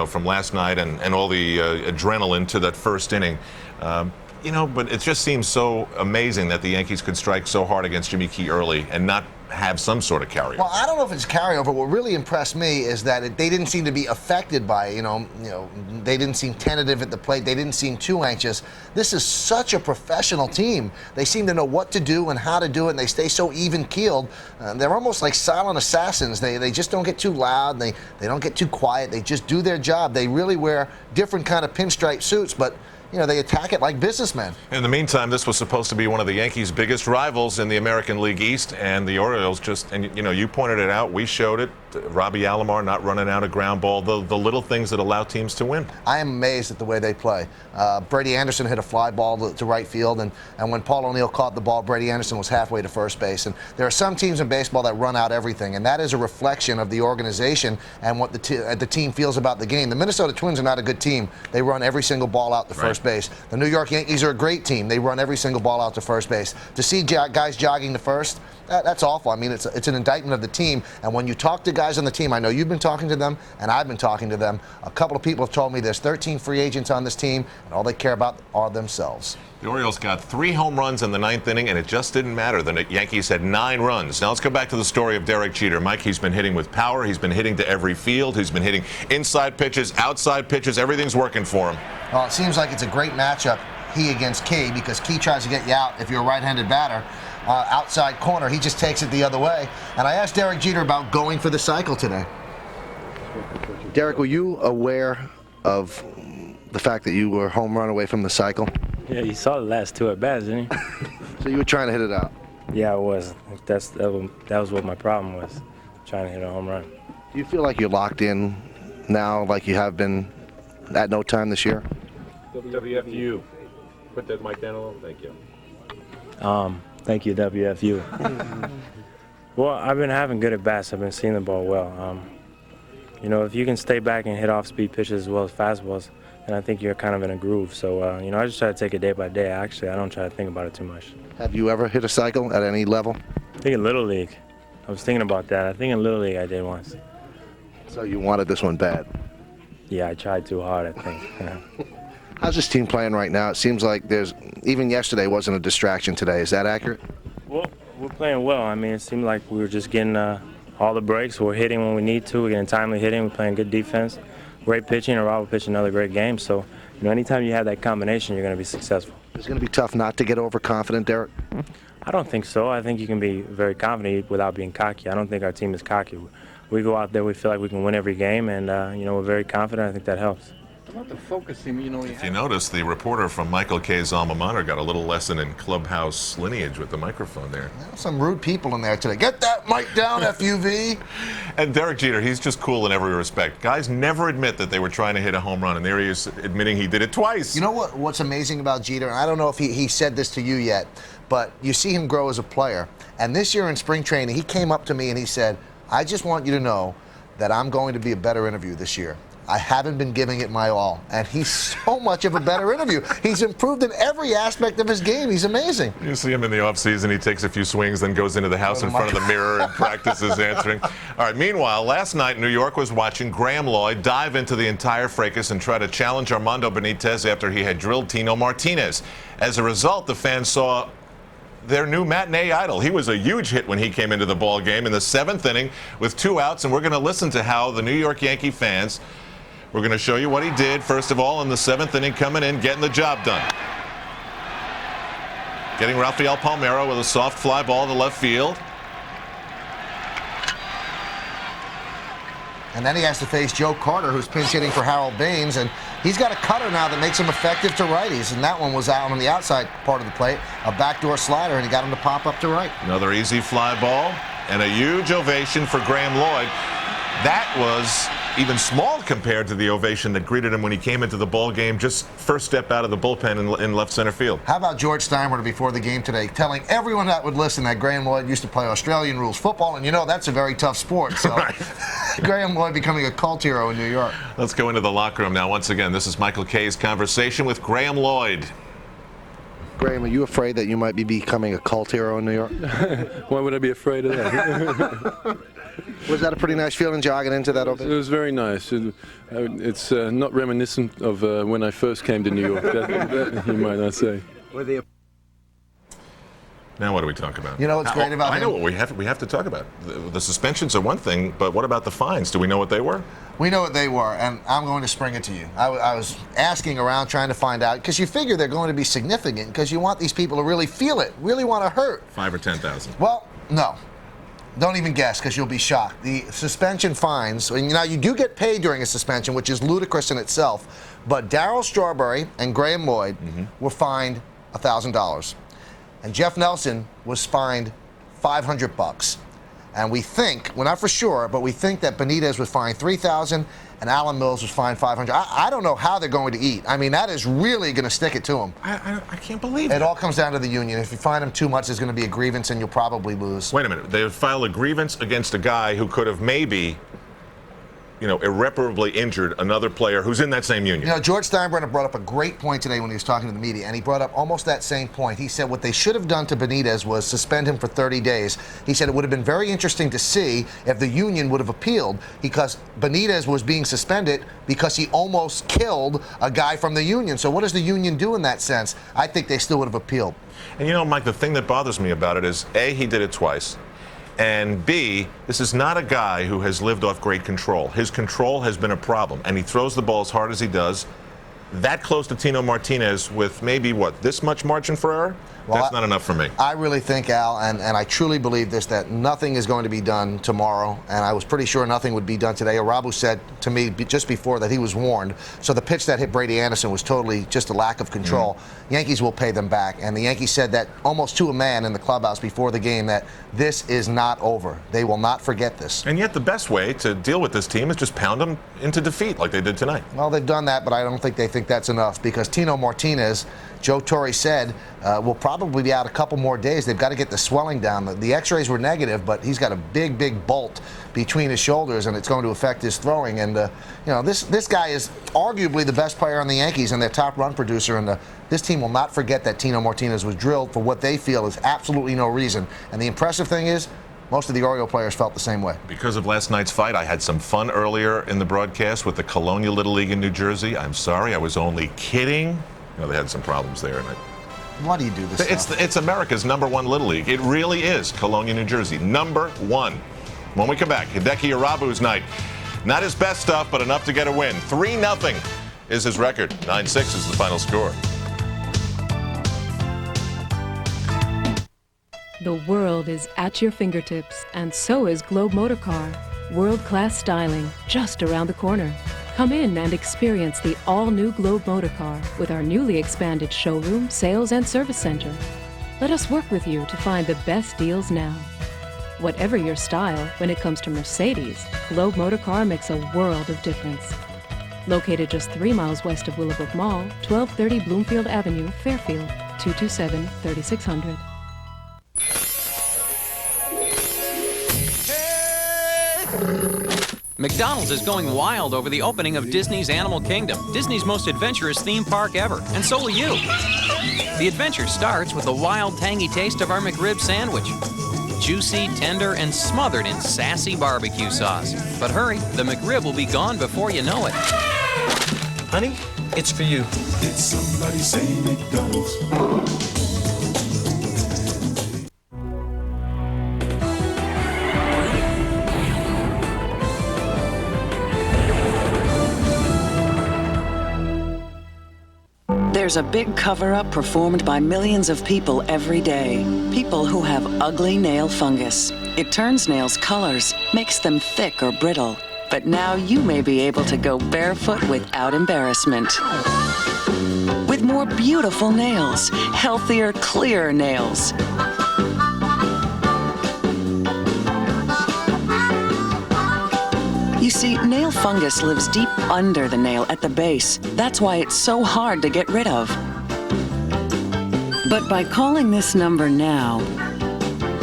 from last night and all the adrenaline to that first inning. But it just seems so amazing that the Yankees could strike so hard against Jimmy Key early and not have some sort of carryover. Well, I don't know if it's carryover. What really impressed me is that they didn't seem to be affected by it. They didn't seem tentative at the plate. They didn't seem too anxious. This is such a professional team. They seem to know what to do and how to do it, and they stay so even-keeled. They're almost like silent assassins. They just don't get too loud. They don't get too quiet. They just do their job. They really wear different kind of pinstripe suits, but they attack it like businessmen. In the meantime, this was supposed to be one of the Yankees' biggest rivals in the American League East, and the Orioles you pointed it out, we showed it, Robbie Alomar not running out a ground ball, the little things that allow teams to win. I am amazed at the way they play. Brady Anderson hit a fly ball to right field, and when Paul O'Neill caught the ball, Brady Anderson was halfway to first base. And there are some teams in baseball that run out everything, and that is a reflection of the organization and what the team feels about the game. The Minnesota Twins are not a good team. They run every single ball out to first base. The New York Yankees are a great team. They run every single ball out to first base. To see guys jogging to first, that's awful. I mean, it's an indictment of the team. And when you talk to guys on the team, I know you've been talking to them, and I've been talking to them. A couple of people have told me there's 13 free agents on this team, and all they care about are themselves. The Orioles got 3 home runs in the 9th inning, and it just didn't matter. The Yankees had 9 runs. Now let's go back to the story of Derek Jeter. Mike, he's been hitting with power. He's been hitting to every field. He's been hitting inside pitches, outside pitches. Everything's working for him. Well, it seems like it's a great matchup, he against Key, because Key tries to get you out if you're a right-handed batter. Outside corner, he just takes it the other way. And I asked Derek Jeter about going for the cycle today. Derek, were you aware of the fact that you were home run away from the cycle? Yeah, you saw the last 2 at bats, didn't you? So you were trying to hit it out? Yeah, I was. That was what my problem was, trying to hit a home run. Do you feel like you're locked in now, like you have been at no time this year? WFU. Put that mic down a little. Thank you. Thank you, WFU. Well, I've been having good at-bats. I've been seeing the ball well. You know, if you can stay back and hit off-speed pitches as well as fastballs, then I think you're kind of in a groove. So, you know, I just try to take it day by day. Actually, I don't try to think about it too much. Have you ever hit a cycle at any level? I think in Little League. I was thinking about that. I think in Little League I did once. So you wanted this one bad? Yeah, I tried too hard, I think. How's this team playing right now? It seems like even yesterday wasn't a distraction today. Is that accurate? Well, we're playing well. I mean, it seemed like we were just getting all the breaks. We're hitting when we need to. We're getting timely hitting. We're playing good defense. Great pitching. And Rob will pitch another great game. So, you know, anytime you have that combination, you're going to be successful. It's going to be tough not to get overconfident, Derek? I don't think so. I think you can be very confident without being cocky. I don't think our team is cocky. We go out there, we feel like we can win every game, and, you know, we're very confident. I think that helps. About the focusing, you know, If you notice, the reporter from Michael K's alma mater got a little lesson in clubhouse lineage with the microphone there. Some rude people in there today. Get that mic down, FUV. And Derek Jeter, he's just cool in every respect. Guys never admit that they were trying to hit a home run, and there he is admitting he did it twice. You know what's amazing about Jeter, and I don't know if he said this to you yet, but you see him grow as a player. And this year in spring training, he came up to me and he said, I just want you to know that I'm going to be a better interview this year. I haven't been giving it my all. And he's so much of a better interview. He's improved in every aspect of his game. He's amazing. You see him in the offseason. He takes a few swings, then goes into the house in front of the mirror and practices answering. All right, meanwhile, last night, New York was watching Graham Lloyd dive into the entire fracas and try to challenge Armando Benitez after he had drilled Tino Martinez. As a result, the fans saw their new matinee idol. He was a huge hit when he came into the ball game in the 7th inning with 2 outs, and we're going to listen to how the New York Yankee fans, we're going to show you what he did, first of all, in the 7th inning, coming in, getting the job done. Getting Rafael Palmeiro with a soft fly ball to left field. And then he has to face Joe Carter, who's pinch hitting for Harold Baines, and he's got a cutter now that makes him effective to righties, and that one was out on the outside part of the plate, a backdoor slider, and he got him to pop up to right. Another easy fly ball, and a huge ovation for Graham Lloyd. That was even small compared to the ovation that greeted him when he came into the ball game, just first step out of the bullpen in left center field. How about George Steinbrenner before the game today telling everyone that would listen that Graham Lloyd used to play Australian rules football, and you know that's a very tough sport. So right. Graham Lloyd becoming a cult hero in New York. Let's go into the locker room now. Once again, this is Michael K's conversation with Graham Lloyd. Graham, are you afraid that you might be becoming a cult hero in New York? Why would I be afraid of that? Was that a pretty nice feeling jogging into that ovation? It was very nice. It's not reminiscent of when I first came to New York, that you might not say. Now what do we talk about? You know what's great about I know what we have to talk about. The suspensions are one thing, but what about the fines? Do we know what they were? We know what they were, and I'm going to spring it to you. I was asking around trying to find out, because you figure they're going to be significant, because you want these people to really feel it, really want to hurt. 5 or 10,000. Well, no. Don't even guess, because you'll be shocked. The suspension fines, and now you do get paid during a suspension, which is ludicrous in itself, but Darryl Strawberry and Graham Lloyd were fined $1,000. And Jeff Nelson was fined $500. And we think, we're not for sure, but we think that Benitez was fined $3,000 and Alan Mills was fined $500. I don't know how they're going to eat. I mean, that is really going to stick it to them. I can't believe it. It all comes down to the union. If you fine them too much, there's going to be a grievance and you'll probably lose. Wait a minute. They filed a grievance against a guy who could have maybe, irreparably injured another player who's in that same union. You know, George Steinbrenner brought up a great point today when he was talking to the media, and he brought up almost that same point. He said what they should have done to Benitez was suspend him for 30 days. He said it would have been very interesting to see if the union would have appealed, because Benitez was being suspended because he almost killed a guy from the union. So what does the union do in that sense? I think they still would have appealed. And Mike, the thing that bothers me about it is, A, he did it twice. And B, this is not a guy who has lived off great control. His control has been a problem, and he throws the ball as hard as he does. That close to Tino Martinez with maybe, this much margin for error? Well, that's not enough for me. I really think, Al, and I truly believe this, that nothing is going to be done tomorrow, and I was pretty sure nothing would be done today. Arabu said to me just before that he was warned. So the pitch that hit Brady Anderson was totally just a lack of control. Yankees will pay them back, and the Yankees said that almost to a man in the clubhouse before the game that this is not over. They will not forget this. And yet the best way to deal with this team is just pound them into defeat like they did tonight. Well, they've done that, but I don't think they think that's enough, because Tino Martinez Joe Torre said will probably be out a couple more days. They've got to get the swelling down. The x-rays were negative, but he's got a big bolt between his shoulders, and it's going to affect his throwing. And this guy is arguably the best player on the Yankees and their top run producer, and this team will not forget that Tino Martinez was drilled for what they feel is absolutely no reason. And the impressive thing is, most of the Oriole players felt the same way. Because of last night's fight, I had some fun earlier in the broadcast with the Colonial Little League in New Jersey. I'm sorry, I was only kidding. They had some problems there. And why do you do this? It's America's #1 Little League. It really is. Colonia, New Jersey, #1. When we come back, Hideki Irabu's night. Not his best stuff, but enough to get a win. 3-0 is his record. 9-6 is the final score. The world is at your fingertips, and so is Globe Motor Car. World-class styling just around the corner. Come in and experience the all-new Globe Motor Car with our newly expanded showroom, sales, and service center. Let us work with you to find the best deals now. Whatever your style, when it comes to Mercedes, Globe Motor Car makes a world of difference. Located just 3 miles west of Willowbrook Mall, 1230 Bloomfield Avenue, Fairfield, 227-3600. McDonald's is going wild over the opening of Disney's Animal Kingdom, Disney's most adventurous theme park ever, and so will you. The adventure starts with the wild, tangy taste of our McRib sandwich. Juicy, tender, and smothered in sassy barbecue sauce. But hurry, the McRib will be gone before you know it. Honey, it's for you. Did somebody say McDonald's? There's a big cover-up performed by millions of people every day. People who have ugly nail fungus. It turns nails' colors, makes them thick or brittle. But now you may be able to go barefoot without embarrassment. With more beautiful nails, healthier, clear nails. You see, nail fungus lives deep under the nail at the base. That's why it's so hard to get rid of. But by calling this number now,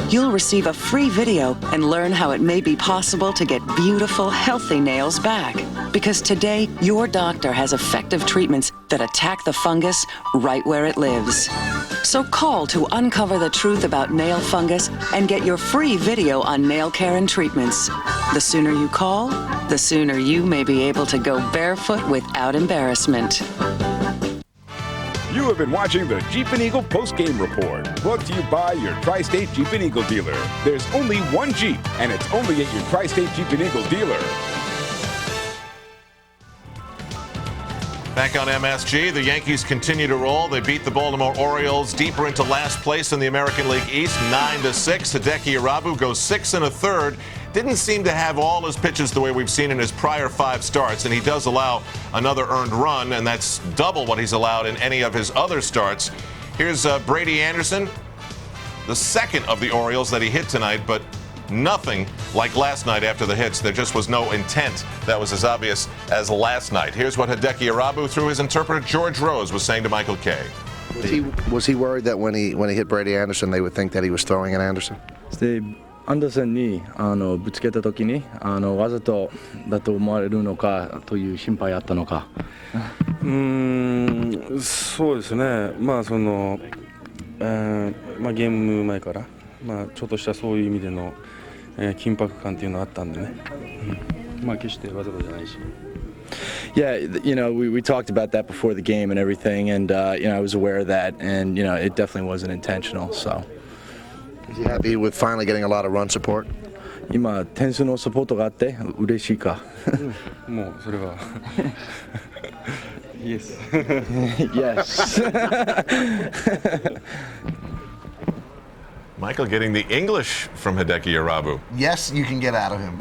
you'll receive a free video and learn how it may be possible to get beautiful, healthy nails back. Because today, your doctor has effective treatments that attack the fungus right where it lives. So call to uncover the truth about nail fungus and get your free video on nail care and treatments. The sooner you call, the sooner you may be able to go barefoot without embarrassment. You have been watching the Jeep and Eagle post-game report, brought to you by your Tri-State Jeep and Eagle dealer. There's only one Jeep, and it's only at your Tri-State Jeep and Eagle dealer. Back on MSG, the Yankees continue to roll. They beat the Baltimore Orioles deeper into last place in the American League East, 9-6. Hideki Irabu goes 6 1/3. Didn't seem to have all his pitches the way we've seen in his prior 5 starts, and he does allow another earned run, and that's double what he's allowed in any of his other starts. Here's Brady Anderson, the second of the Orioles that he hit tonight, but nothing like last night after the hits. There just was no intent that was as obvious as last night. Here's what Hideki Irabu, through his interpreter George Rose, was saying to Michael Kay. Was he worried that when he hit Brady Anderson, they would think that he was throwing at Anderson? アンダーソンにぶつけたときにわざとだと思われるのかという心配あったのか。そうですね。まあゲーム前からちょっとしたそういう意味での緊迫感っていうのがあったんでね。決してわざとじゃないし。Yeah, we talked about that before the game and everything, and I was aware of that, and it definitely wasn't intentional. So. Is he happy with finally getting a lot of run support? 今点数のサポートがあって嬉しいか。もうそれは。Yes. Yes. Michael getting the English from Hideki Irabu. Yes, you can get out of him.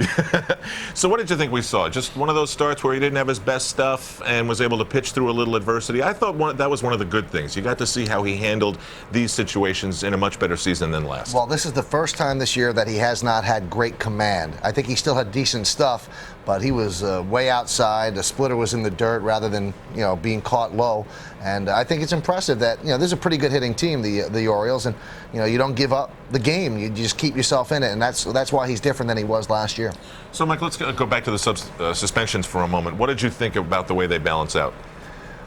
So what did you think we saw? Just one of those starts where he didn't have his best stuff and was able to pitch through a little adversity? I thought that was one of the good things. You got to see how he handled these situations in a much better season than last. Well, this is the first time this year that he has not had great command. I think he still had decent stuff, but he was way outside. The splitter was in the dirt rather than being caught low. And I think it's impressive that this is a pretty good hitting team, the Orioles, and you don't give up the game. You just keep yourself in it, and that's why he's different than he was last year. So, Mike, let's go back to the suspensions for a moment. What did you think about the way they balance out?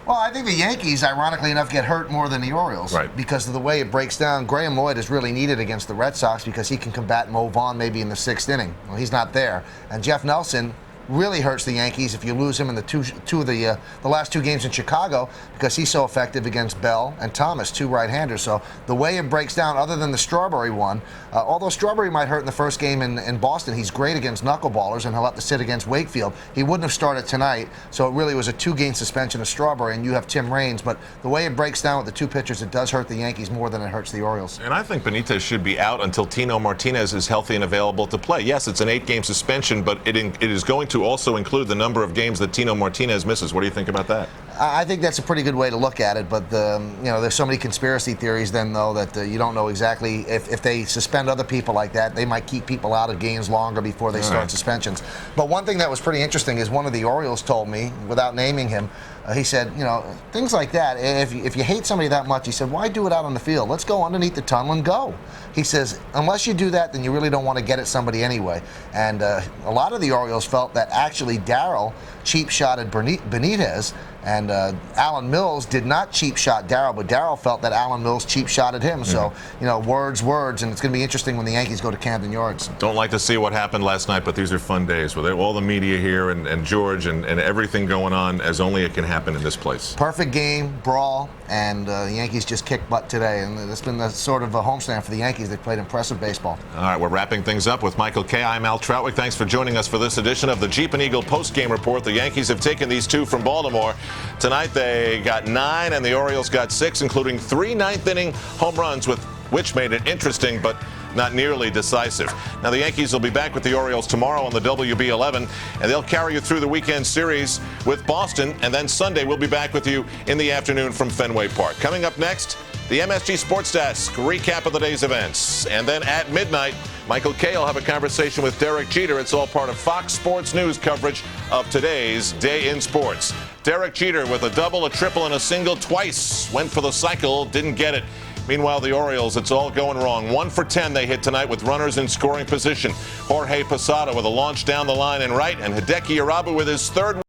Well, I think the Yankees, ironically enough, get hurt more than the Orioles because of the way it breaks down. Graham Lloyd is really needed against the Red Sox because he can combat Mo Vaughn maybe in the 6th inning. Well, he's not there. And Jeff Nelson really hurts the Yankees if you lose him in the last 2 games in Chicago because he's so effective against Bell and Thomas, 2 right-handers. So the way it breaks down, other than the Strawberry one, although Strawberry might hurt in the first game in Boston, he's great against knuckleballers, and he'll have to sit against Wakefield. He wouldn't have started tonight, so it really was a 2-game suspension of Strawberry, and you have Tim Raines. But the way it breaks down with the 2 pitchers, it does hurt the Yankees more than it hurts the Orioles. And I think Benitez should be out until Tino Martinez is healthy and available to play. Yes, it's an 8-game suspension, but it is going to also include the number of games that Tino Martinez misses. What do you think about that? I think that's a pretty good way to look at it, but there's so many conspiracy theories then, though, that you don't know exactly if they suspend other people like that, they might keep people out of games longer before they start suspensions. But one thing that was pretty interesting is one of the Orioles told me, without naming him, he said, things like that, if you hate somebody that much, he said, why do it out on the field? Let's go underneath the tunnel and go. He says, unless you do that, then you really don't want to get at somebody anyway. And a lot of the Orioles felt that actually Darryl cheap-shotted Benitez, and Alan Mills did not cheap-shot Darryl, but Darryl felt that Alan Mills cheap-shotted him. So, words, and it's going to be interesting when the Yankees go to Camden Yards. Don't like to see what happened last night, but these are fun days with all the media here and George and everything going on as only it can happen in this place. Perfect game, brawl, and the Yankees just kicked butt today, and it's been the sort of a homestand for the Yankees. They played impressive baseball. All right, we're wrapping things up with Michael Kay. I'm Al Troutwick. Thanks for joining us for this edition of the Jeep and Eagle post-game report. The Yankees have taken these 2 from Baltimore. Tonight they got 9 and the Orioles got 6, including 3 ninth-inning home runs, which made it interesting but not nearly decisive. Now the Yankees will be back with the Orioles tomorrow on the WB11, and they'll carry you through the weekend series with Boston, and then Sunday we'll be back with you in the afternoon from Fenway Park. Coming up next, the MSG Sports Desk recap of the day's events. And then at midnight, Michael Kay will have a conversation with Derek Jeter. It's all part of Fox Sports News coverage of today's Day in Sports. Derek Jeter with a double, a triple, and a single twice. Went for the cycle, didn't get it. Meanwhile, the Orioles, it's all going wrong. 1 for 10 they hit tonight with runners in scoring position. Jorge Posada with a launch down the line and right, and Hideki Irabu with his 3rd